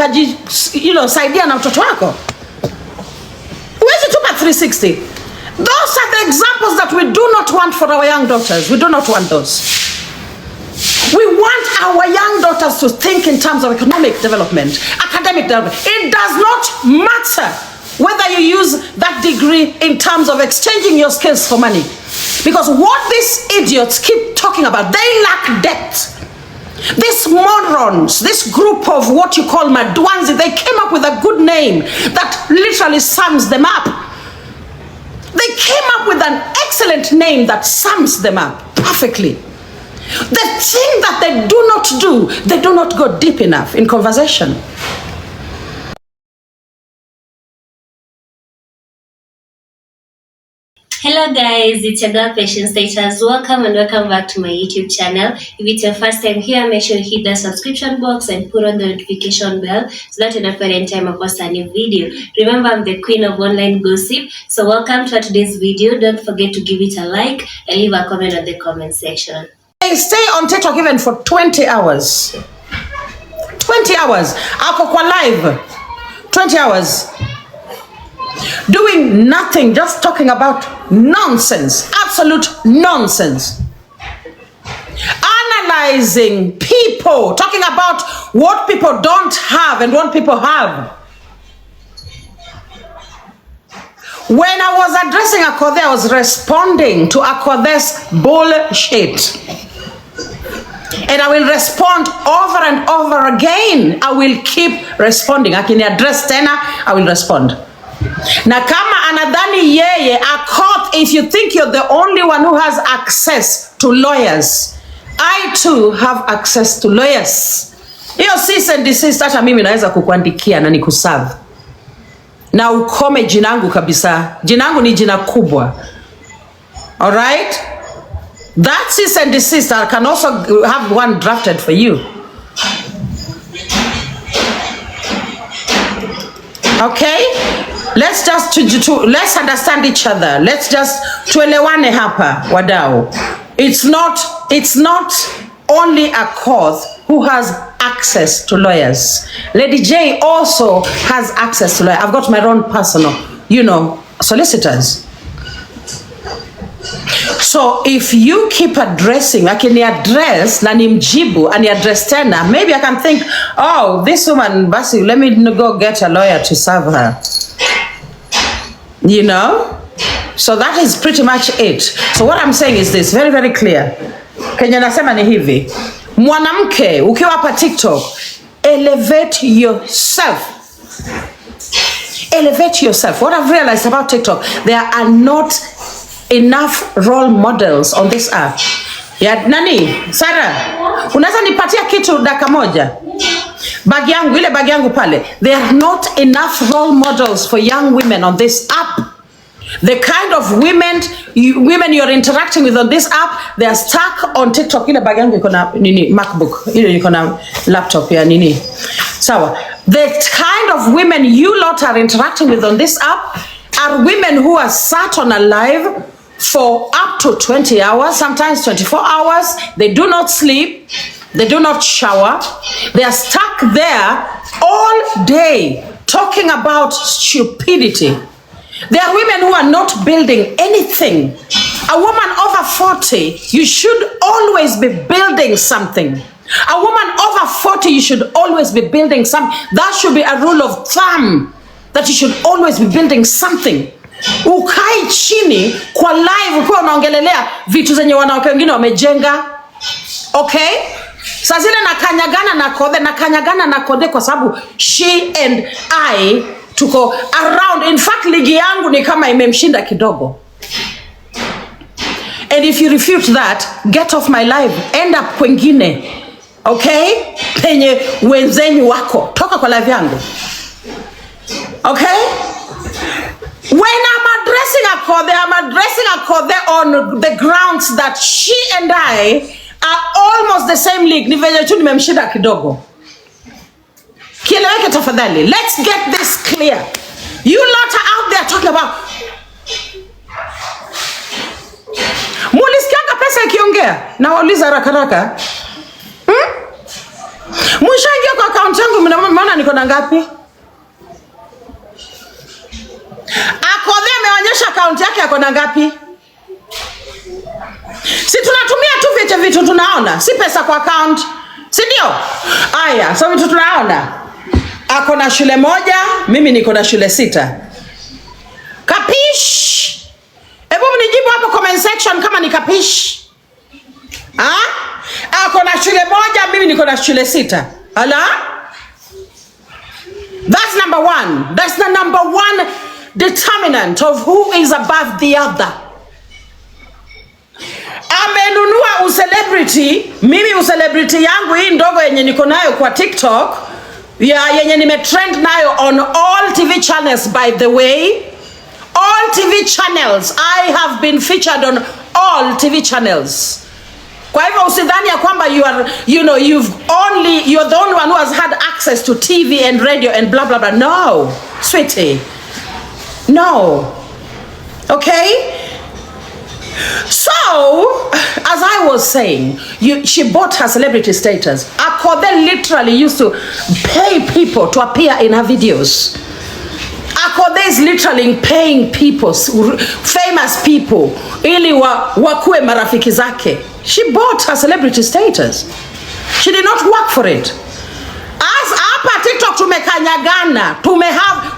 ukaji saidia na mtoto wako. Huwezi tupa 360. Those are the examples that we do not want for our young daughters. We do not want those. We want our young daughters to think in terms of economic development, academic development. It does not matter whether you use that degree in terms of exchanging your skills for money. Because what these idiots keep talking about, they lack depth. These morons, this group of what you call Madwanzi, they came up with a good name that literally sums them up. They came up with an excellent name that sums them up perfectly. The thing that they do not go deep enough in conversation. Hello guys, it's your girl Patience Status. Welcome and welcome back to my YouTube channel. If it's your first time here, make sure you hit the subscription box and put on the notification bell so that you don't forget any time I post a new video. Remember, I'm the queen of online gossip. So welcome to today's video. Don't forget to give it a like and leave a comment on the comment section. They stay on TikTok even for 20 hours. 20 hours. Ako kwa live. 20 hours. Doing nothing, just talking about nonsense, absolute nonsense. Analyzing people, talking about what people don't have and what people have. When I was addressing Akothee, I was responding to Akothee's bullshit. And I will respond over and over again. I will keep responding. I can address tena, I will respond. Na kama anadhani yeye Akothee, if you think you're the only one who has access to lawyers, I too have access to lawyers. Hiyo cease and desist hata mimi naweza kukuandikia na nikuserve. Na ukome jinangu kabisa. Jinangu ni jina kubwa. All right? That cease and desist, I can also have one drafted for you. Okay? Let's just let's understand each other. Let's just tuelewane hapa wadau. It's not only Akothee who has access to lawyers. Lady J also has access to lawyers. I've got my own personal, solicitors. So if you keep addressing, akini address na nimjibu ani address tena, maybe I can think, oh, this woman, basi, let me go get a lawyer to serve her. So that is pretty much it. So what I'm saying is this, very, very clear. Kenya nasema ni hivi. Mwanamke, ukiwa hapa TikTok, elevate yourself. Elevate yourself. What I've realized about TikTok, there are not enough role models on this app. Ya nani? Sarah, unaweza nipatia kitu dakika moja? Bag yangu pale. There are not enough role models for young women on this app. The kind of women you're interacting with on this app, they are stuck on TikTok. Ile bag yangu iko na nini MacBook. Ile iko na laptop ya nini. Sawa. The kind of women you lot are interacting with on this app are women who are sat on a live for up to 20 hours, sometimes 24 hours. They do not sleep. They do not shower. They are stuck there all day talking about stupidity. There are women who are not building anything. A woman over 40, you should always be building something. A woman over 40, you should always be building something. That should be a rule of thumb, that you should always be building something. Ukai chini kwa live ukiwa unaongelelea vitu zenye wanawake wengine wamejenga. Okay? Sasa zile nakanyagana na Akothee kwa sababu she and I tuko around. In fact, ligi yangu ni kama imemshinda kidogo. And if you refute that, get off my live. End up kwengine. Okay? Penye wenzenyu wako. Toka kwa live yangu. Okay? When I'm addressing Akothee on the grounds that she and I are almost the same league. Ni venye tu nimemshinda kidogo. Kieleweke tafadhali. Let's get this clear. You lot are out there talking about. Mulisikianga pesa ikiongea? Na wauliza haraka. Mwishaingia kwa account yangu mnaona niko niko na ngapi? Akothee ameonyesha account yake yako na ngapi? Si tunatumia tu vitu tunaona, si pesa kwa account, si ndio? Aya, so vitu tunaona. Ako na shule moja, mimi niko na shule 6. Kapish? Hebu mnijibu hapo comment section kama ni kapish. Ako na shule moja, mimi niko na shule 6. Ala? That's number 1. That's the number 1 determinant of who is above the other. Amenunua celebrity, mimi celebrity yangu hii ndogo yenye niko nayo kwa TikTok, yenye nimetrend nayo on all TV channels by the way. All TV channels. I have been featured on all TV channels. Kwa hivyo usidhani ya kwamba you're the only one who has had access to TV and radio and blah blah blah. No, sweetie. No. Okay? So, as I was saying, she bought her celebrity status. Akothee literally used to pay people to appear in her videos. Akothee is literally paying people, famous people, ili wakuwe marafiki zake. She bought her celebrity status. She did not work for it. As hapa TikTok tumekanyagana,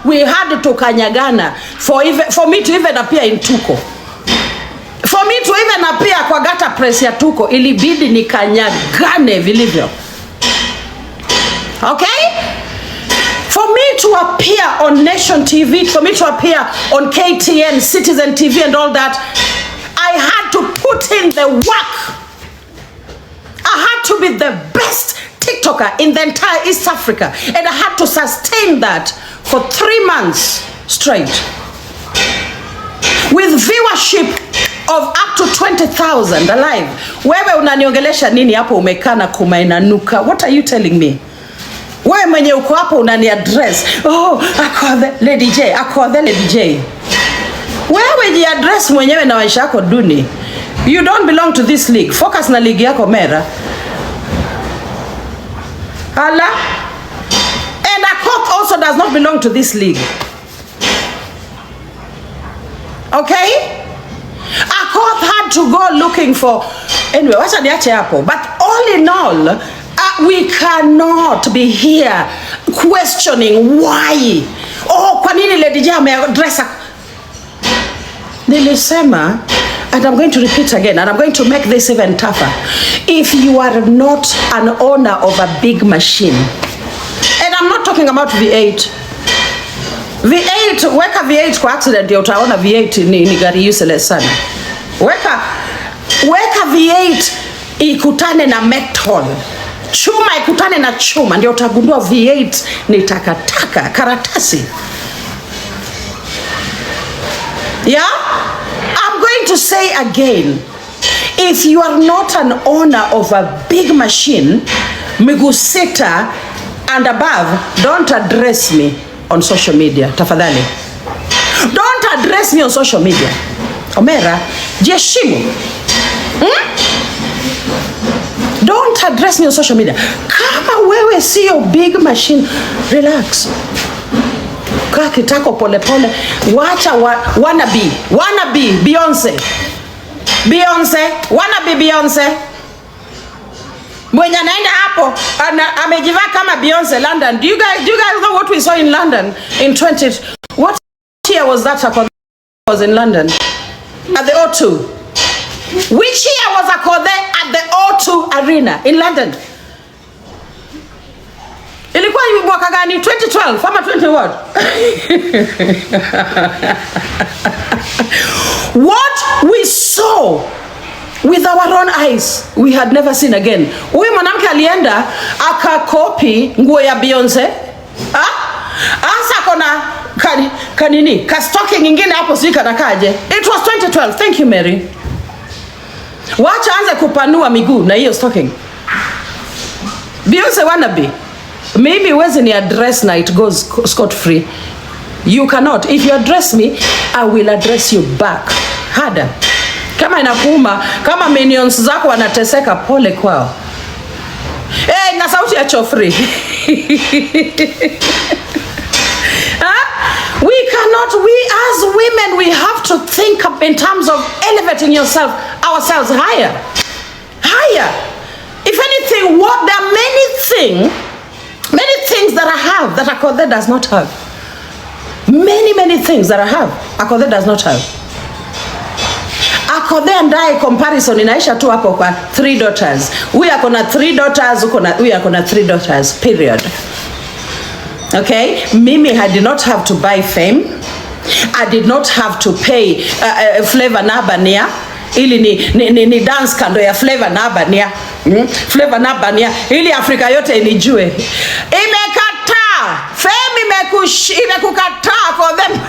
we had to kanyagana for me to even appear in Tuko. For me to even appear kwa gata press ya Tuko, ilibidi nikanyagane vilivyo. Okay? For me to appear on Nation TV, for me to appear on KTN, Citizen TV and all that, I had to put in the work. I had to be the best TikToker in the entire East Africa. And I had to sustain that for 3 months straight. With viewership of up to 20,000 alive. Wewe unaniongelesha nini hapo umekana kumainanuka? What are you telling me? Wewe mwenye uko hapo unani address. Oh, Akothee Lady J, Akothee Lady J. Wewe ji address mwenyewe na maisha yako duni. You don't belong to this league. Focus na league yako mera. Hala? And Akothee also does not belong to this league. Okay? Akothee had to go looking for, anyway, wacha niache hapo. But all in all, we cannot be here questioning why. Oh, kwa nini Lady J ameaddress? Nilisema, and I'm going to repeat again, and I'm going to make this even tougher. If you are not an owner of a big machine, and I'm not talking about V8. V8, weka V8 kwa accident ya utaona V8 ni gari useless sana. Weka V8 ikutane na metal. Chuma ikutane na chuma ndio utagundua V8 ni takataka, karatasi. Yeah? I'm going to say again, if you are not an owner of a big machine, miguu 6 and above, don't address me on social media, tafadhali. Don't address me on social media. Omera, jiheshimu. Don't address me on social media. Kama wewe sio big machine, relax. Kaa kitako pole pole. Wacha wannabe Beyonce. Wannabe Beyonce. Mwenye anaenda hapo amejivaa kama Beyonce London. Do you guys know what we saw in London in 20? What year was that Akothee was in London? At the O2. Which year was Akothee at the O2 Arena in London? Ilikuwa mwaka gani? 2012 ama 20 what? What we saw with our own eyes, we had never seen again. Huyu mwanamke alienda akakopi nguo ya Beyonce. Asa kona kanini ka stocking nyingine hapo sika nakaje. It was 2012. Thank you Mary. Wacha anze kupanua miguu na hiyo stocking. Beyonce wannabe. Maybe wezi ni address na it goes scot free. You cannot. If you address me, I will address you back. Harder. Kama inakuuma, kama minions zako wanateseka, pole kwao. Na sauti ya chofri. We as women, we have to think up in terms of elevating ourselves higher. If anything, there are many things that I have that Akothee does not have. Many things that I have Akothee does not have. Akothee and I comparison inaisha tu hapo kwa 3 daughters. We are gonna 3 daughters, we are gonna 3 daughters, period. Okay, Mimi, I did not have to buy fame. I did not have to pay Flavor na Bania. Ili ni dance kando ya Flavor na Bania. Flavor na Bania. Ili Afrika yote inijue. Imekataa. Fame imekukataa for them.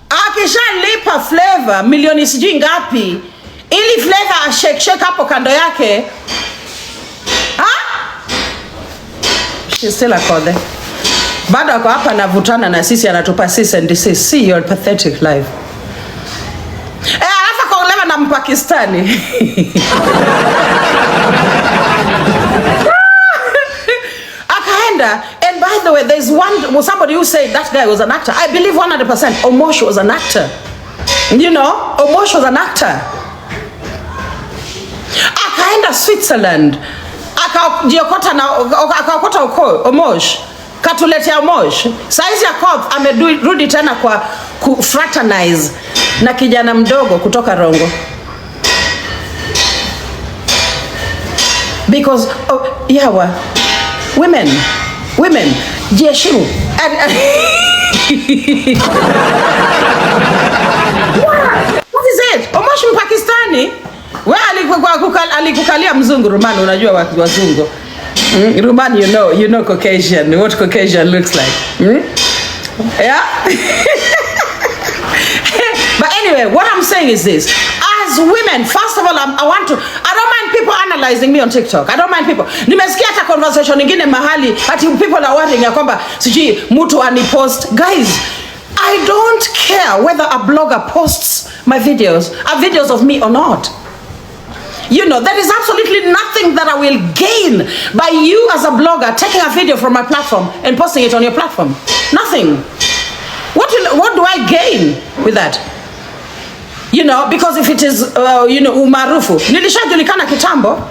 Akishalipa Flavor milioni sijui ngapi ili Flavor ashake hapo kando yake. She's still Akothee. Bado ako hapa anavutana na sisi, anatupa cease and desist. See your pathetic life. Alafu kaolewa na Mpakistani. Akaenda. And by the way, there's somebody who said that guy was an actor. I believe 100% Omosh was an actor. You know, Omosh was an actor. Akaenda Switzerland. Akaokota Omosh. Katuletea Omosh. Saizi Akothee amerudi tena kwa kufraternize na kijana mdogo kutoka Rongo. Because women jeshimu. What is it? Omosh Mpakistani? Alikukalia mzungu Rumani, unajua wazungu. Rumani, you know Caucasian, what Caucasian looks like. Yeah? But anyway, what I'm saying is this. As women, first of all, I don't mind people analyzing me on TikTok. I don't mind people. Nimesikia hata conversation nyingine mahali ati people are worrying ya kwamba siji mtu anipost. Guys, I don't care whether a blogger posts my videos of me or not. You know, there is absolutely nothing that I will gain by you as a blogger taking a video from my platform and posting it on your platform. Nothing. What do I gain with that? You know, because if it is, umaarufu. Nilishajulikana kitambo.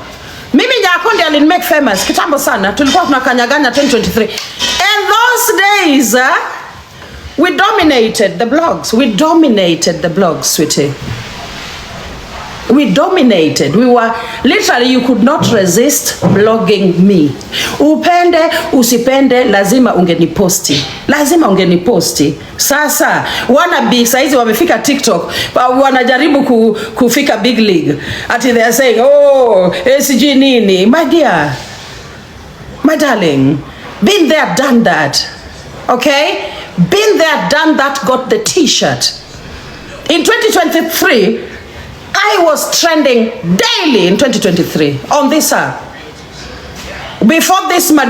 Mimi Nyakondi alin make famous kitambo sana. Tulikuwa tunakanyaganya 2023. And those days, we dominated the blogs. Sweetie. We dominated. We were literally, you could not resist blogging me. Upende, usipende, lazima ungeniposti. Sasa, saizi wamefika TikTok, wanajaribu kufika big league. Ati they are saying, SG nini. My dear, my darling, been there, done that. Okay? Been there, done that, got the t-shirt. In 2023, I was trending daily in 2023 on this app. Before this, my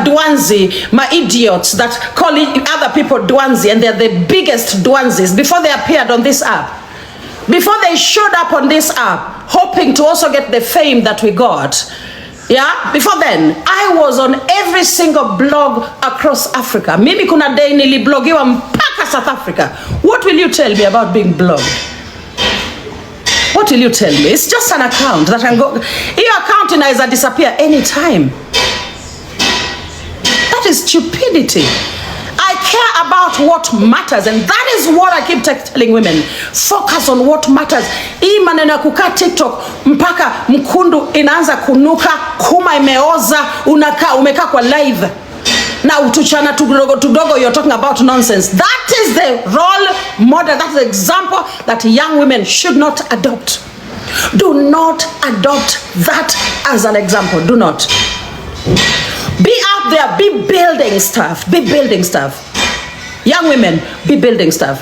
idiots that call other people Dwanzi, and they're the biggest Dwanzis, before they appeared on this app, before they showed up on this app, hoping to also get the fame that we got, before then, I was on every single blog across Africa. Mimi kuna day niliblogiwa mpaka South Africa. What will you tell me about being blogged? What will you tell me? It's just an account that can go. Your account inaweza disappear anytime. That is stupidity. I care about what matters, and that is what I keep telling women. Focus on what matters. Hii maneno ya kukaa TikTok mpaka mkundu inaanza kunuka, kuma imeoza, umekaa kwa live. Na utuchana tudogo, you're talking about nonsense. That is the role model, that's the example that young women should not adopt. Do not adopt that as an example. Do not. Be out there, be building stuff. Young women, be building stuff.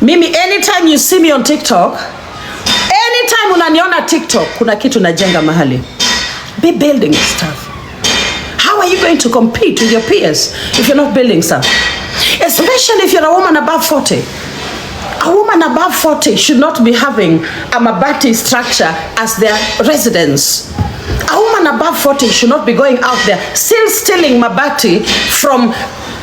Mimi, anytime you see me on TikTok, anytime unaniona TikTok, kuna kitu najenga mahali. Be building stuff. How are you going to compete with your peers if you're not building stuff? Especially if you're a woman above 40. A woman above 40 should not be having a mabati structure as their residence. A woman above 40 should not be going out there still stealing mabati from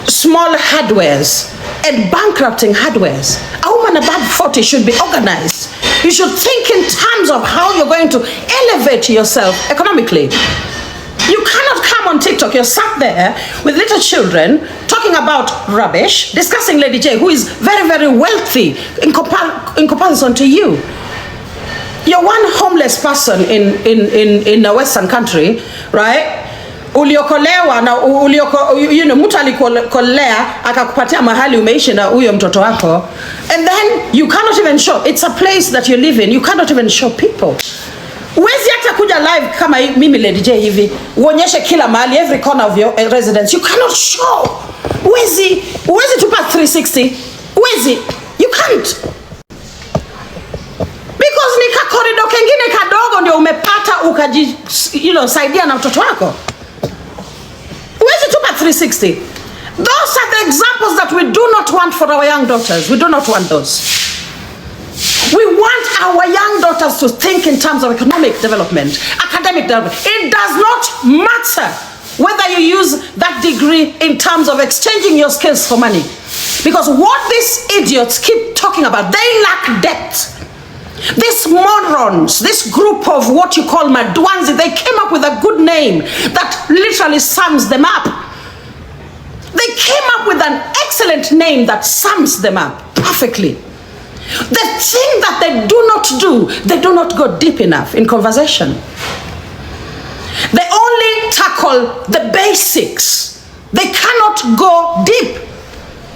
small hardwares and bankrupting hardwares. A woman above 40 should be organized. You should think in terms of how you're going to elevate yourself economically. You cannot come on TikTok, you're sat there with little children talking about rubbish, discussing Lady J, who is very, very wealthy in comparison to you. You're one homeless person in a Western country, right? Uliokolewa na mtu alikolea akakupatia mahali umeishi na huyo mtoto wako, and then you cannot even show. It's a place that you live in. You cannot even show people. Uwezi hata kuja live kama mimi Lady J hivi uonyeshe kila mahali, every corner of your residence. You cannot show. Uwezi tupa 360. Uwezi. You can't. Because ni kakorido kengine kadogo ndio umepata ukaji saidia na mtoto wako. Uwezi tupa 360. Those are the examples that we do not want for our young daughters. We do not want those. We want our young daughters to think in terms of economic development, academic development. It does not matter whether you use that degree in terms of exchanging your skills for money. Because what these idiots keep talking about, they lack depth. These morons, this group of what you call Madwanzi, they came up with a good name that literally sums them up. They came up with an excellent name that sums them up perfectly. The thing that they do not go deep enough in conversation. They only tackle the basics. They cannot go deep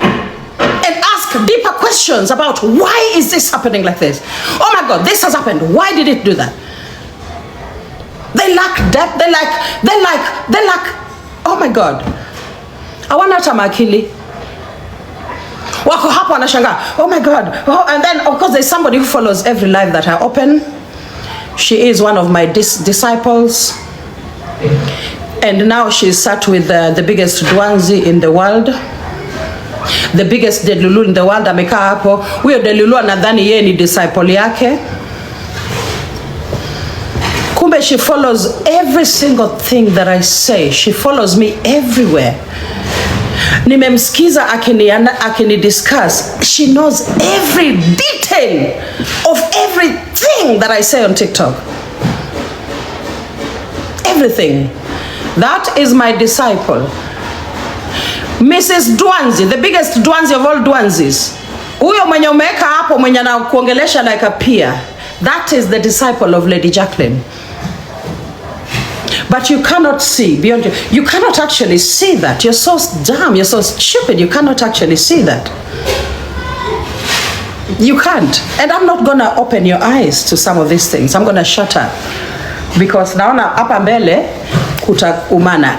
and ask deeper questions about why is this happening like this? Oh my God, this has happened. Why did it do that? They lack depth. They lack, oh my God. Hawana hata makili. Wako hapo wanashangaa, oh my God. Oh, and then of course there's somebody who follows every live that I open. She is one of my disciples. And now she's sat with the biggest Dwanzi in the world. The biggest Delulu in the world. Amekaa hapo. Huyo Delulu anadhani yeye ni disciple yake. Kumbe she follows every single thing that I say. She follows me everywhere. Nimemsikiza akini discuss. She knows every detail of everything that I say on TikTok. Everything. That is my disciple. Mrs. Dwanzi, the biggest Dwanzi of all Dwanzis. Huyo mwenye umeweka hapo mwenye na kuongelesha like a peer. That is the disciple of Lady Jacqueline. But you cannot see beyond you. You cannot actually see that. You're so dumb. You're so stupid. You cannot actually see that. You can't. And I'm not gonna open your eyes to some of these things. I'm gonna shut up. Because naona hapa mbele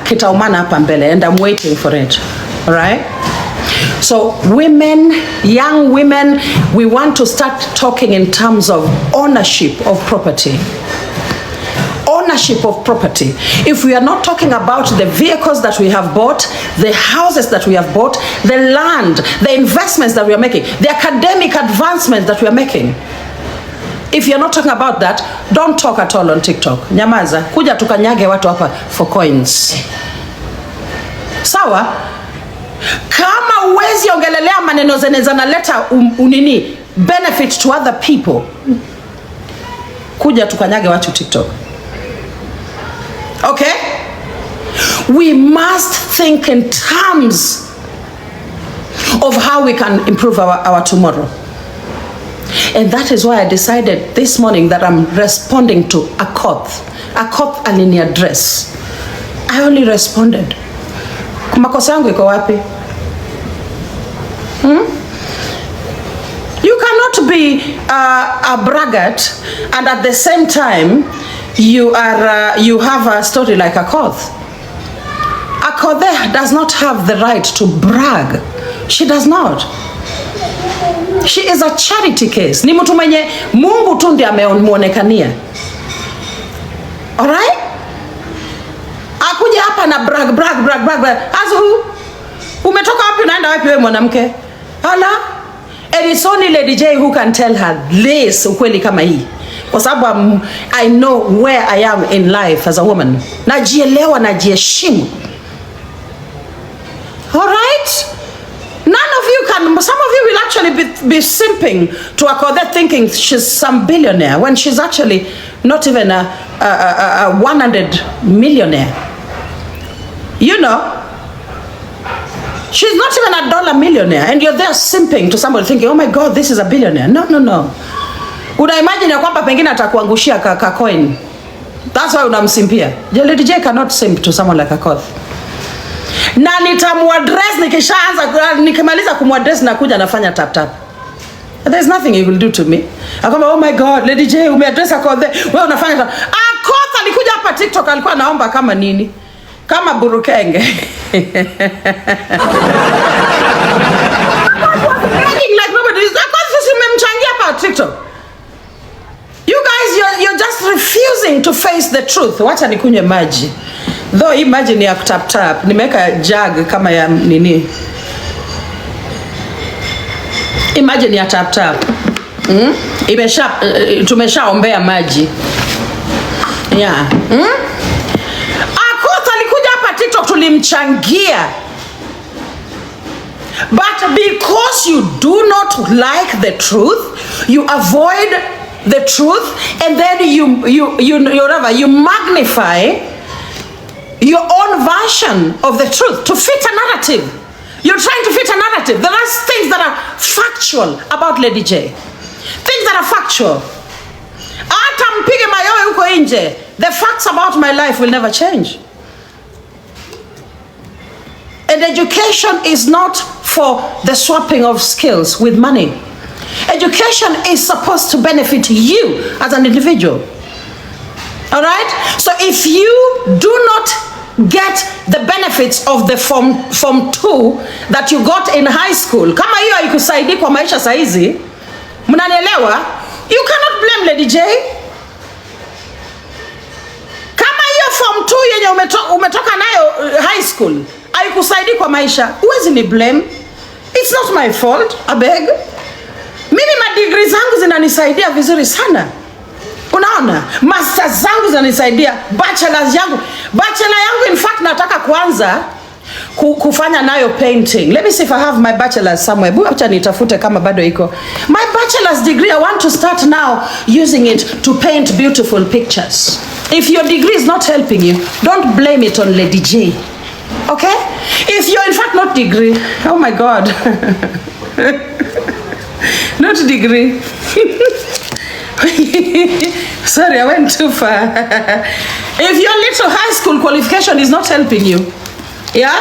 kitaumana hapa mbele, and I'm waiting for it. All right? So women, young women, we want to start talking in terms of ownership of property. Ownership of property. If we are not talking about the vehicles that we have bought, the houses that we have bought, the land, the investments that we are making, the academic advancements that we are making. If you're not talking about that, don't talk at all on TikTok. Nyamaza, kuja tukanyage watu hapa for coins. Sawa? Kama uwezi ongelelea maneno zenye zanaleta unini benefit to other people, kuja tukanyage watu TikTok. Okay? We must think in terms of how we can improve our tomorrow. And that is why I decided this morning that I'm responding to Akothee. Akothee alini address. I only responded. Makosa yangu iko wapi? You cannot be a braggart and at the same time you have a story like Akothee. Akothee does not have the right to brag. She does not. She is a charity case. Ni mtu mwenye Mungu tu ndiye amemuonekania. Alright? Akuja hapa na brag. Azu, umetoka wapi unaenda wapi wewe mwanamke? Hala? And it's only Lady J who can tell her this ukweli kama hii. Kwa sababu I know where I am in life as a woman. Najielewa, najiheshimu. All right? None of you can, some of you will actually be simping to Akothee thinking she's some billionaire when she's actually not even a 100 millionaire. You know, she's not even a dollar millionaire, and you're there simping to somebody thinking, oh my God, this is a billionaire. No, no, no. Una imagine ya kwamba pengine atakuangushia ka coin. That's why unamsimpia. Lady J cannot simp to someone like Akothee. Na nitamuaddress nikimaliza kumuaddress na kuja nafanya tap tap. There's nothing he will do to me. Akamba, oh my God, Lady J umeaddress Akothee. Wewe unafanya tap. Akothee alikuja hapa TikTok alikuwa anaomba kama nini? Kama burukenge. Like nobody is umemchangia hapa TikTok. You guys, you're just refusing to face the truth. Wacha nikunywe maji. Though imagine ya tap tap, nimeka jug kama ya nini. Imagine ya tap tap. Tumeshaombea maji. Yeah. Akothee alikuja hapa TikTok tulimchangia. But because you do not like the truth, you avoid the truth, and then you magnify your own version of the truth to fit a narrative. You're trying to fit a narrative. There are things that are factual about Lady J. Things that are factual. Ata mpige mayowe huko nje. The facts about my life will never change. And education is not for the swapping of skills with money. Education is supposed to benefit you as an individual. All right? So if you do not get the benefits of the form 2 that you got in high school, kama hiyo haikusaidii kwa maisha saizi, mnanielewa? You cannot blame Lady J. Kama hiyo form 2 yenye umetoka nayo high school haikusaidii kwa maisha, huwezi ni blame. It's not my fault, I beg. Mimi madegree zangu zinanisaidia vizuri sana. Unaona? Masters zangu zinanisaidia, bachelors yangu. Bachelor yangu in fact nataka kuanza kufanya nayo painting. Let me see if I have my bachelor's somewhere. Acha nitafute kama bado iko. My bachelor's degree, I want to start now using it to paint beautiful pictures. If your degree is not helping you, don't blame it on Lady J. Okay? If you're in fact not degree, oh my God. Not degree. Sorry, I went too far. If your little high school qualification is not helping you, yeah,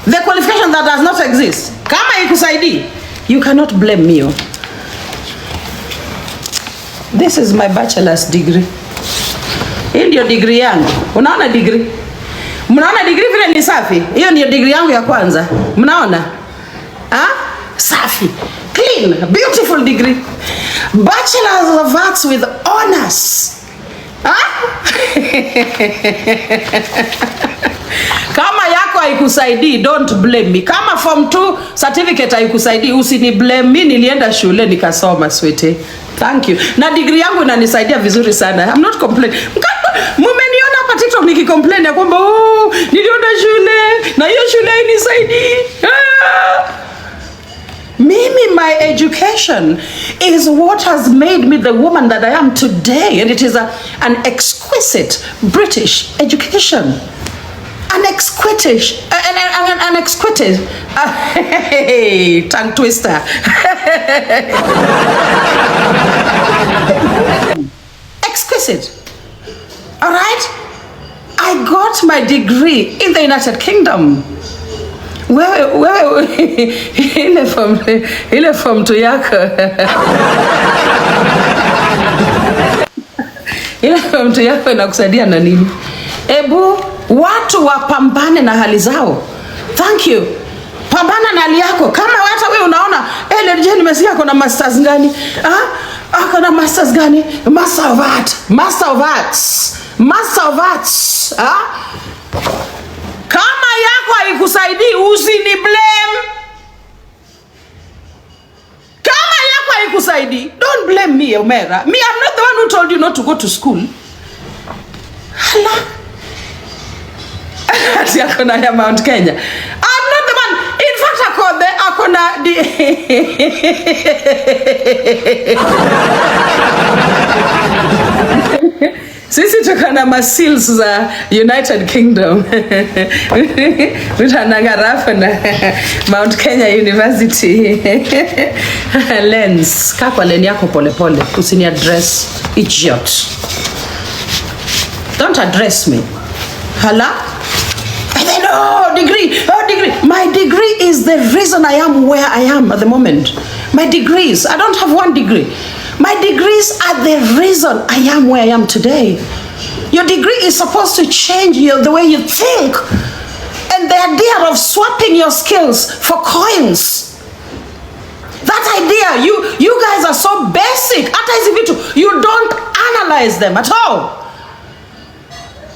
the qualification that does not exist, kama ikusaidi, you cannot blame me. This is my bachelor's degree. Hii ndio degree yangu. Unaona degree? Mnaona degree vile ni safi? Hiyo ndio degree yangu ya kwanza. Mnaona? Safi. Clean, beautiful degree. Bachelor's of Arts with honors. Kama yako haikusaidii, don't blame me. Kama form 2 certificate haikusaidii, usini blame me. Nilienda shule nikasoma, sweetie. Thank you. Na degree yangu inanisaidia vizuri sana. I'm not complaining. Mumeniona hapa TikTok nikicomplain ya kwamba nilienda shule na hiyo shule hainisaidii. Mimi, my education is what has made me the woman that I am today, and it is an exquisite British education. An exquisite, tongue twister. Exquisite. All right? I got my degree in the United Kingdom. Wewe ile form 2 yako. Ile form 2 yako inakusaidia na nini? Ebu watu wapambane na hali zao. Thank you. Pambana na hali yako. Kama hata wewe unaona, Lady J nimesikia kuna masters gani? Kuna masters gani? Master of Arts. Master of Arts. Master of Arts. Kama yako haikusaidii, usini blame. haikusaidi. Don't blame me, Omera. Me, I'm not the one who told you not to go to school. Hala. Ati akona ya Mount Kenya. I'm not the one. In fact, akona sisi tukana masils za United Kingdom. Utanangarafa na Mount Kenya University. Lens, kakwa leni yako pole pole. Usini address idiot. Don't address me. Hala? And then, oh, degree. My degree is the reason I am where I am at the moment. My degrees. I don't have one degree. My degrees are the reason I am where I am today. Your degree is supposed to change the way you think. And the idea of swapping your skills for coins. That idea, you guys are so basic. You don't analyze them at all.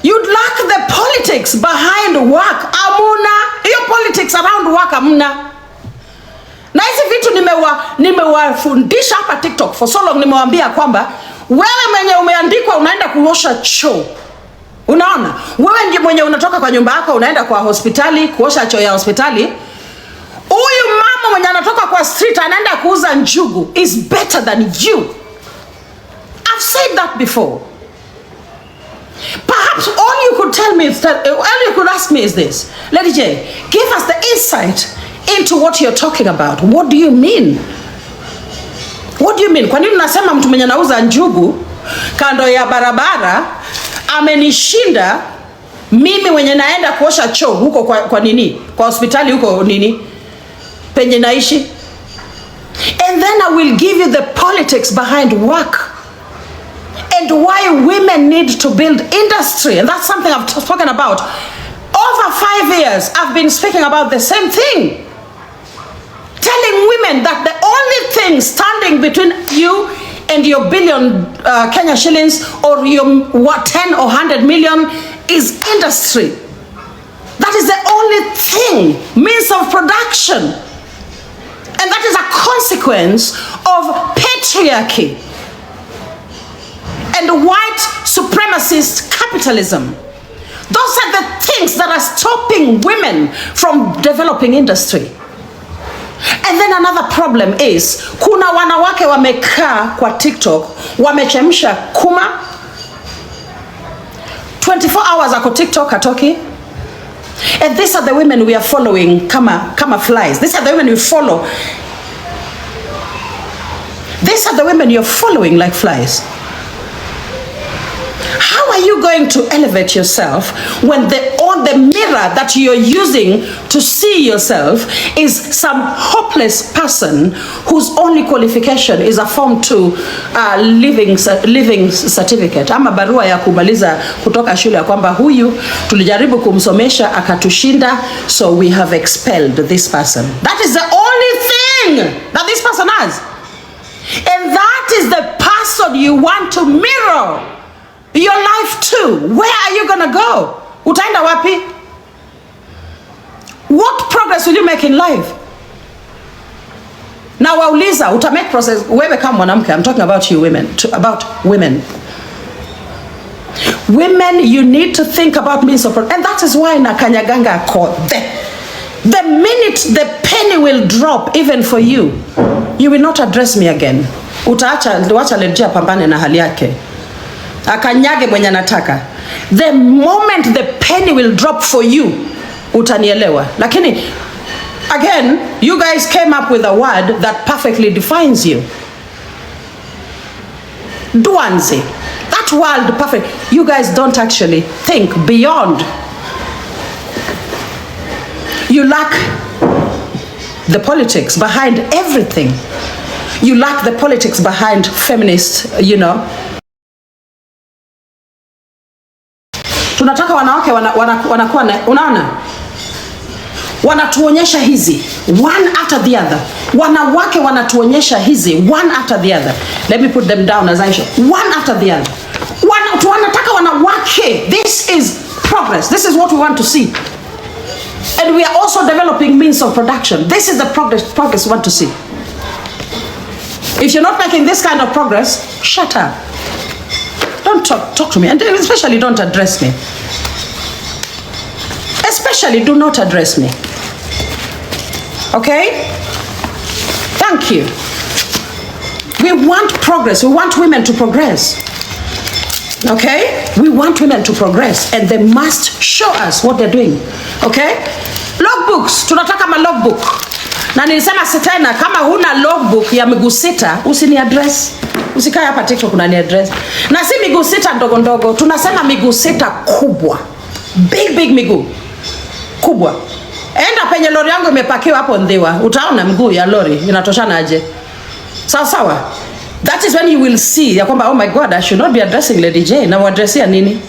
You lack the politics behind work. Amuna. Your politics around work, amuna. Na hizi vitu nimewafundisha hapa TikTok for so long. Nimewaambia kwamba wewe mwenye umeandikwa unaenda kuosha choo. Unaona? Wewe ndiye mwenye unatoka kwa nyumba yako unaenda kwa hospitali kuosha choo ya hospitali. Huyu mama mwenye anatoka kwa street anaenda kuuza njugu is better than you. I've said that before. Perhaps all you could tell me is that, all you could ask me is this. Lady J, give us the insight into what you're talking about. What do you mean? What do you mean? Kwa nini unasema mtu mwenye anauza njugu kando ya barabara amenishinda mimi mwenye naenda kuosha choo huko kwa nini? Kwa hospitali huko nini? Penye naishi? And then I will give you the politics behind work. And why women need to build industry. And that's something I've spoken about. Over 5 years, I've been speaking about the same thing. Telling women that the only thing standing between you and your billion Kenya shillings or your 10 or 100 million is industry. That is the only thing, means of production. And that is a consequence of patriarchy and white supremacist capitalism. Those are the things that are stopping women from developing industry. And then another problem is, kuna wanawake wamekaa kwa TikTok, wamechemsha kuma. 24 hours ako TikTok hatoki. And these are the women we are following kama flies. These are the women we follow. These are the women you're following like flies. How are you going to elevate yourself when the mirror that you're using to see yourself is some hopeless person whose only qualification is a Form 2 living certificate ama barua ya kumaliza kutoka shule ya kwamba huyu tulijaribu kumsomesha akatushinda, so we have expelled this person. That is the only thing that this person has. And that is the person you want to mirror your life too. Where are you gonna go? Utaenda wapi? What progress will you make in life? Now wauliza, utamake process wewe kama mwanamke. I'm talking about you women, about women. Women, you need to think about means of production. And that is why nakanyaganga Akothee. The minute the penny will drop even for you, you will not address me again. Wacha lejia pambane na hali yake. Akanyage mwenye anataka. The moment the penny will drop for you, utanielewa. Lakini again, you guys came up with a word that perfectly defines you. Duanzi. That word perfect. You guys don't actually think beyond. You lack the politics behind everything. You lack the politics behind feminist, you know. Tunataka wanawake wanakuwa unaona? Wanatuonyesha hizi one after the other. Wanawake wanatuonyesha hizi one after the other. Let me put them down as I show. One after the other. Wanataka wanawake. This is progress. This is what we want to see. And we are also developing means of production. This is the progress we want to see. If you're not making this kind of progress, shut up. Don't talk to me, and especially don't address me. Especially do not address me. Okay? Thank you. We want progress. We want women to progress. Okay? We want women to progress, and they must show us what they're doing. Okay? Logbooks. Tunataka ma logbook. Na nilisema sitena, kama huna logbook ya miguu sita, usini address. Usikae hapa TikTok unani address. Na si miguu sita ndogo ndogo, tunasema miguu sita kubwa. Big miguu. Kubwa. Enda penye lori yangu imepakiwa hapo Ndhiwa, utaona miguu ya lori inatoshana aje. Sawa. That is when you will see ya kwamba, oh my God, I should not be addressing Lady J. Na muadressia nini?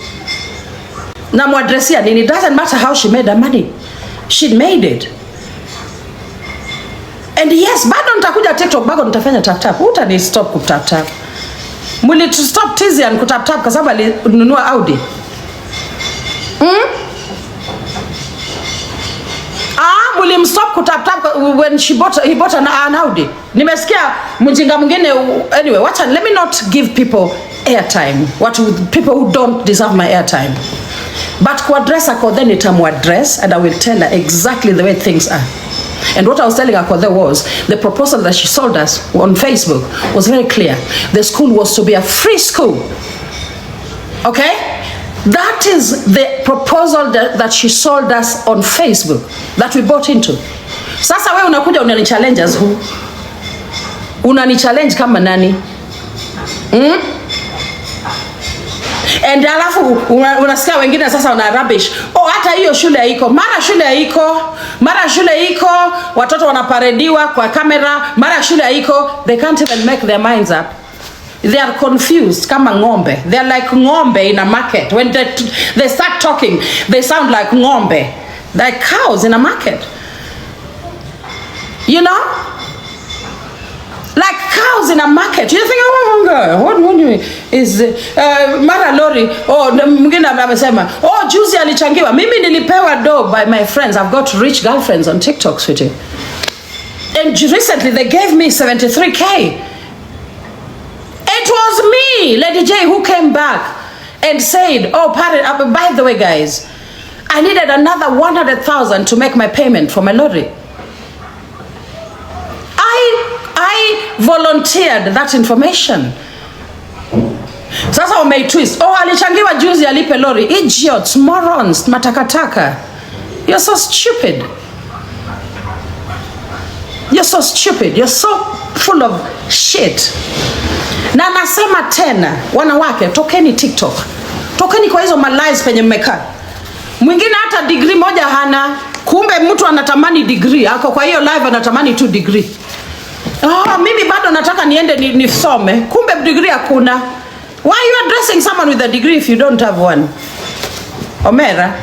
It doesn't matter how she made her money. She made it. And yes, bado nitakuja TikTok, bado nitafanya tap. Utani stop kutap. Muli to stop Tizian kutap kwa sababu alinunua Audi. Muli stop kutap when he bought an Audi. Nimesikia mjinga mwingine. Anyway, let me not give people airtime. People who don't deserve my airtime. But kuaddress Akothee nitamuaddress, and I will tell her exactly the way things are. And what I was telling Akothee was, the proposal that she sold us on Facebook was very clear. The school was to be a free school. Okay? That is the proposal that she sold us on Facebook, that we bought into. Sasa wewe unakuja unani-challenge as who? Unani-challenge kama nani? And alafu unasikia wengine sasa una rubbish. Hata hiyo shule haiko. Mara shule iko, watoto wanaparediwa kwa kamera, mara shule haiko. They can't even make their minds up. They are confused kama ng'ombe. They are like ng'ombe in a market. When they start talking, they sound like ng'ombe. Like cows in a market. You know? Like cows in a market. You think, oh my God, what is mara lori? Mwingine amesema, juzi alichangiwa. Mimi nilipewa dough by my friends. I've got rich girlfriends on TikTok, sweetie. And recently they gave me 73K. It was me, Lady J, who came back and said, by the way, guys, I needed another 100,000 to make my payment for my lorry. I volunteered that information. Sasa umeitwist. Alichangiwa juzi alipe lori. Idiots, morons, matakataka. You're so stupid. You're so stupid. You're so full of shit. Na nasema tena, wanawake, tokeni TikTok. Tokeni kwa hizo lies penye mmekaa. Mwingine hata degree moja hana. Kumbe mtu anatamani degree. Ako kwa hiyo live anatamani 2 degree. Mimi bado nataka niende nisome. Kumbe degree hakuna. Why are you addressing someone with a degree if you don't have one? Omera.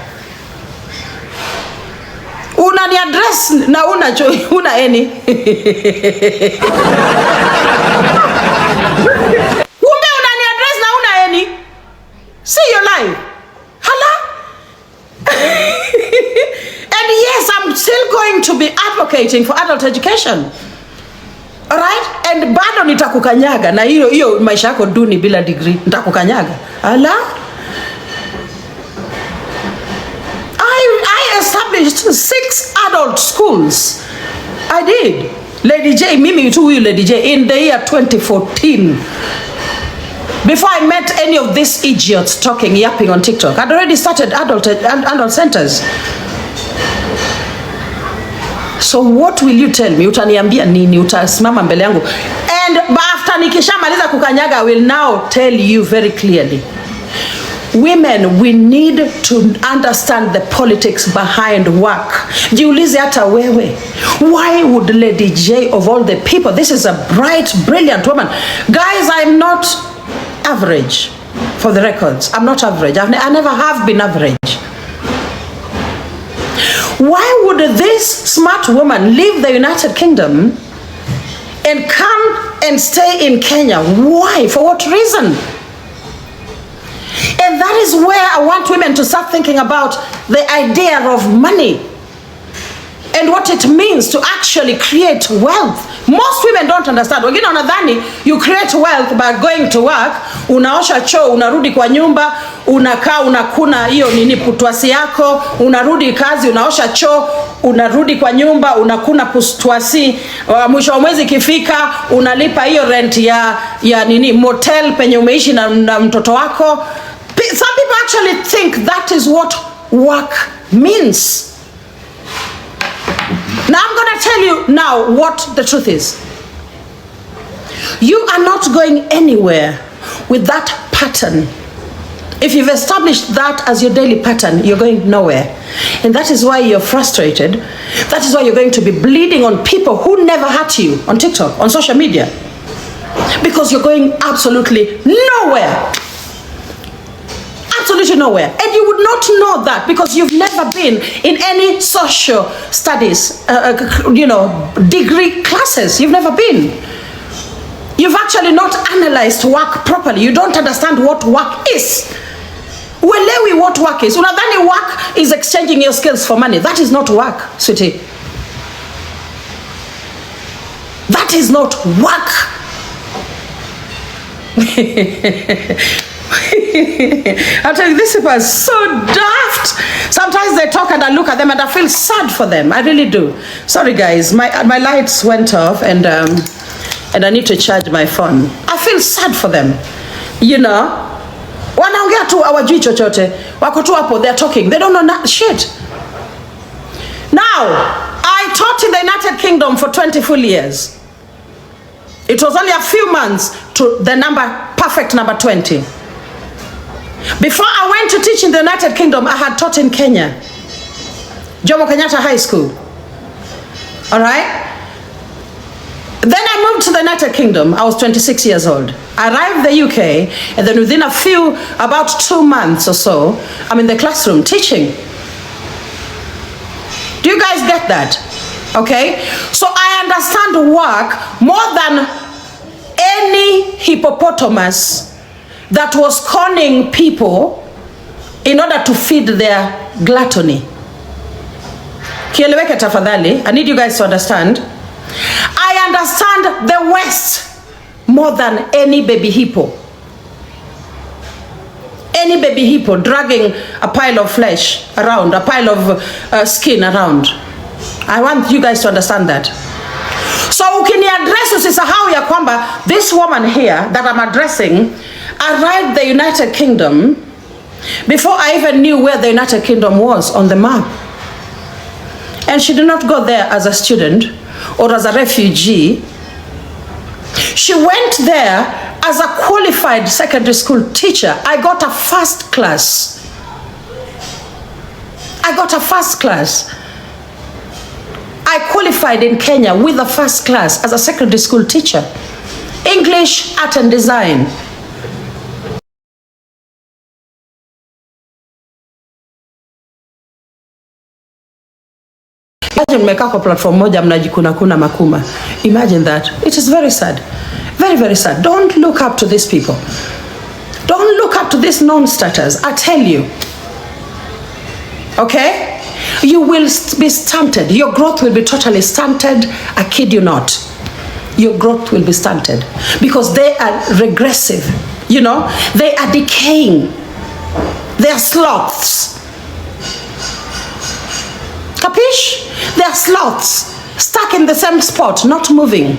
Unani address na una any. Kumbe unani address na una any. See your life. Hala? And yes, I'm still going to be advocating for adult education. Alright? And bado nitakukanyaga na hiyo maisha yako duni bila degree. Nitakukanyaga. Ala? I established 6 adult schools. I did. Lady J, mimi tu huyu Lady J, in the year 2014. Before I met any of these idiots yapping on TikTok, I'd already started adult centers. So what will you tell me? Utaniambia nini? Utasimama mbele yangu. And after nikishamaliza kukanyaga, I will now tell you very clearly. Women, we need to understand the politics behind work. Jiulize hata wewe. Why would Lady J, of all the people, this is a bright, brilliant woman. Guys, I'm not average, for the records. I'm not average. I never have been average. Why would this smart woman leave the United Kingdom and come and stay in Kenya? Why? For what reason? And that is where I want women to start thinking about the idea of money. and what it means to actually create wealth. Most women don't understand. Wengine wanadhani you create wealth by going to work, unaosha choo, unarudi kwa nyumba, unakaa unakuna hiyo nini putwasi yako, unarudi kazi, unaosha choo, unarudi kwa nyumba, unakuna putwasi, mwisho wa mwezi ikifika unalipa hiyo rent ya nini motel penye umeishi na mtoto wako. Some people actually think that is what work means. Now I'm going to tell you now what the truth is. You are not going anywhere with that pattern. If you've established that as your daily pattern, you're going nowhere. And that is why you're frustrated. That is why you're going to be bleeding on people who never hurt you on TikTok, on social media. Because you're going absolutely nowhere. Absolutely nowhere. And you would not know that because you've never been in any social studies, degree classes. You've never been. You've actually not analyzed work properly. You don't understand what work is. Uelewi what work is. Unadhani work is exchanging your skills for money. That is not work, sweetie. That is not work. I'm telling you, these people are so daft. Sometimes they talk and I look at them and I feel sad for them. I really do. Sorry guys, my lights went off and I need to charge my phone. I feel sad for them. You know, wanaongea tu hawajui chochote. Wako tu hapo, they're talking. They don't know shit. Now, I taught in the United Kingdom for 20 full years. It was only a few months to the perfect number 20. Before I went to teach in the United Kingdom, I had taught in Kenya, Jomo Kenyatta High School. All right? Then I moved to the United Kingdom. I was 26 years old. I arrived in the UK, and then within about 2 months or so, I'm in the classroom teaching. Do you guys get that? Okay? So I understand work more than any hippopotamus that was conning people in order to feed their gluttony. Kieleweke tafadhali. I need you guys to understand. I understand the West more than any baby hippo. Any baby hippo dragging a pile of flesh around, a pile of skin around. I want you guys to understand that. So ukini address usisahau ya kwamba this woman here that I'm addressing arrived the United Kingdom before I even knew where the United Kingdom was on the map. And she did not go there as a student or as a refugee. She went there as a qualified secondary school teacher. I got a first class. I qualified in Kenya with a first class as a secondary school teacher. English, art and design. Imagine mmekaa kwa platform moja mnajikuna kuna makuma. Imagine that. It is very sad. Very, very sad. Don't look up to these people. Don't look up to these non-starters. I tell you. Okay? You will be stunted. Your growth will be totally stunted. I kid you not. Your growth will be stunted. Because they are regressive. You know? They are decaying. They are sloths. Capish? They are sloths. Stuck in the same spot, not moving.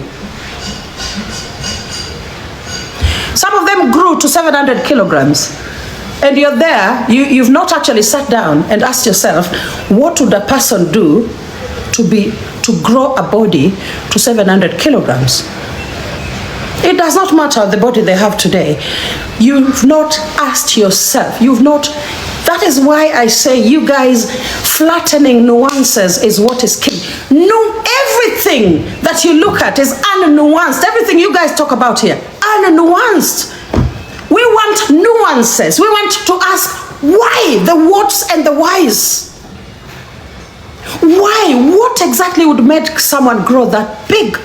Some of them grew to 700 kilograms. And you're there, you've not actually sat down and asked yourself, what would a person do to grow a body to 700 kilograms? It does not matter the body they have today. You've not asked yourself. That is why I say you guys flattening nuances is what is key. No, everything that you look at is unnuanced. Everything you guys talk about here, unnuanced. We want nuances. We want to ask why, the whats and the whys. Why? What exactly would make someone grow that big?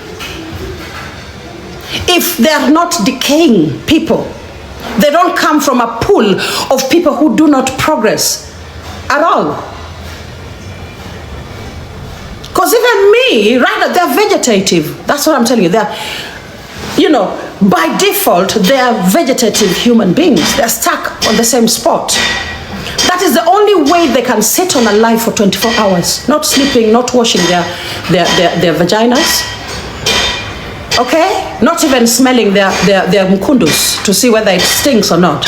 If they are not decaying people, they don't come from a pool of people who do not progress at all. Because even me, right now, they're vegetative. That's what I'm telling you. They're, by default, they are vegetative human beings. They're stuck on the same spot. That is the only way they can sit on a life for 24 hours. Not sleeping, not washing their vaginas. Okay? Not even smelling their mkundus to see whether it stinks or not.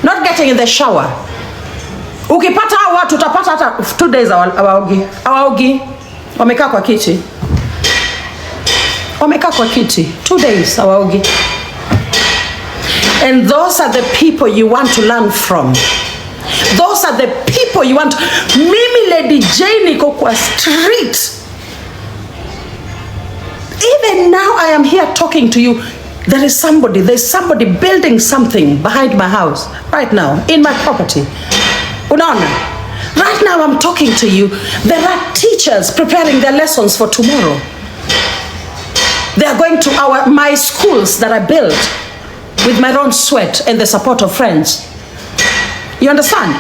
Not getting in the shower. Ukipata watu utapata hata 2 days hawaogi. Wamekaa kwa kiti. 2 days hawaogi. And those are the people you want to learn from. Those are the people you want. Mimi Lady Jane niko kwa street. Even now I am here talking to you. There's somebody building something behind my house right now in my property. Unaona? Right now I'm talking to you. There are teachers preparing their lessons for tomorrow. They are going to my schools that I built with my own sweat and the support of friends. You understand?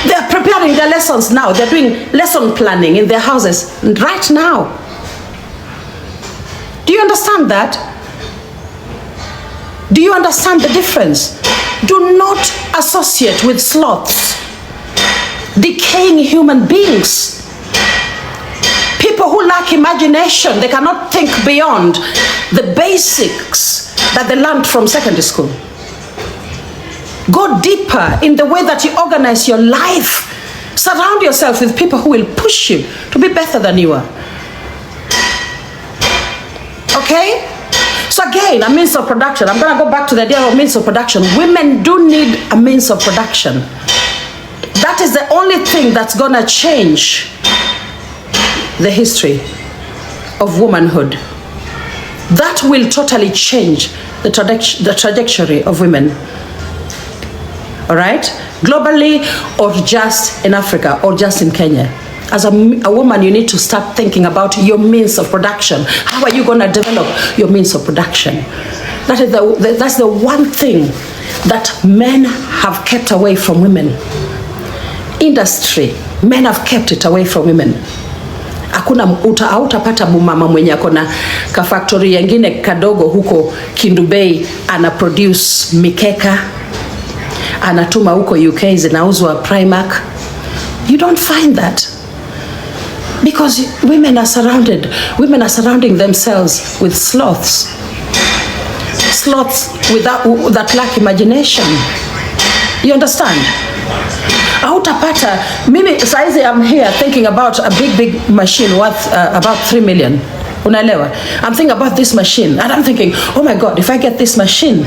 They are preparing their lessons now. They're doing lesson planning in their houses right now. Do you understand that? Do you understand the difference? Do not associate with sloths, decaying human beings. People who lack imagination, they cannot think beyond the basics that they learned from secondary school. Go deeper in the way that you organize your life. Surround yourself with people who will push you to be better than you are. Okay? So again, a means of production. I'm going to go back to the idea of means of production. Women do need a means of production. That is the only thing that's going to change the history of womanhood. That will totally change the trajectory of women. All right? Globally, or just in Africa, or just in Kenya. As a woman, you need to start thinking about your means of production. How are you going to develop your means of production? That's the one thing that men have kept away from women. Industry, men have kept it away from women. Hakuna hautapata mumama mwenye akona ka factory yengine kadogo huko Kindu Bay ana produce mikeka, anatuma huko UK zinauzwa Primark. You don't find that. Because women are surrounding themselves with sloths. Sloths that lack imagination. You understand? Hautapata, mimi saizi I'm here thinking about a big machine worth about 3 million. Unaelewa? I'm thinking about this machine and I'm thinking, oh my God, if I get this machine,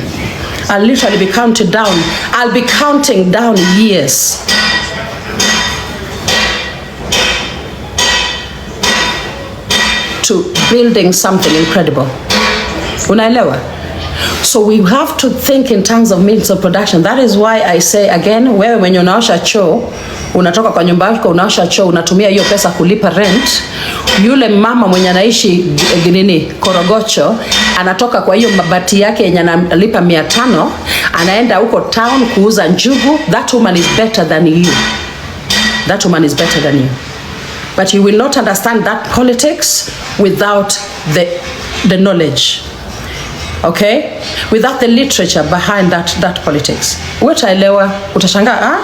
I'll literally be counting down years. To building something incredible. Unaelewa? So we have to think in terms of means of production. That is why I say again, wewe mwenye unaosha choo, unatoka kwa nyumba yako unaosha choo, unatumia hiyo pesa kulipa rent. Yule mama mwenye anaishi Korogocho, anatoka kwa hiyo mabati yake yenye analipa 500, anaenda huko town kuuza njugu. That woman is better than you. That woman is better than you. But you will not understand that politics without the knowledge. Okay? Without the literature behind that politics. Utaelewa, utashanga,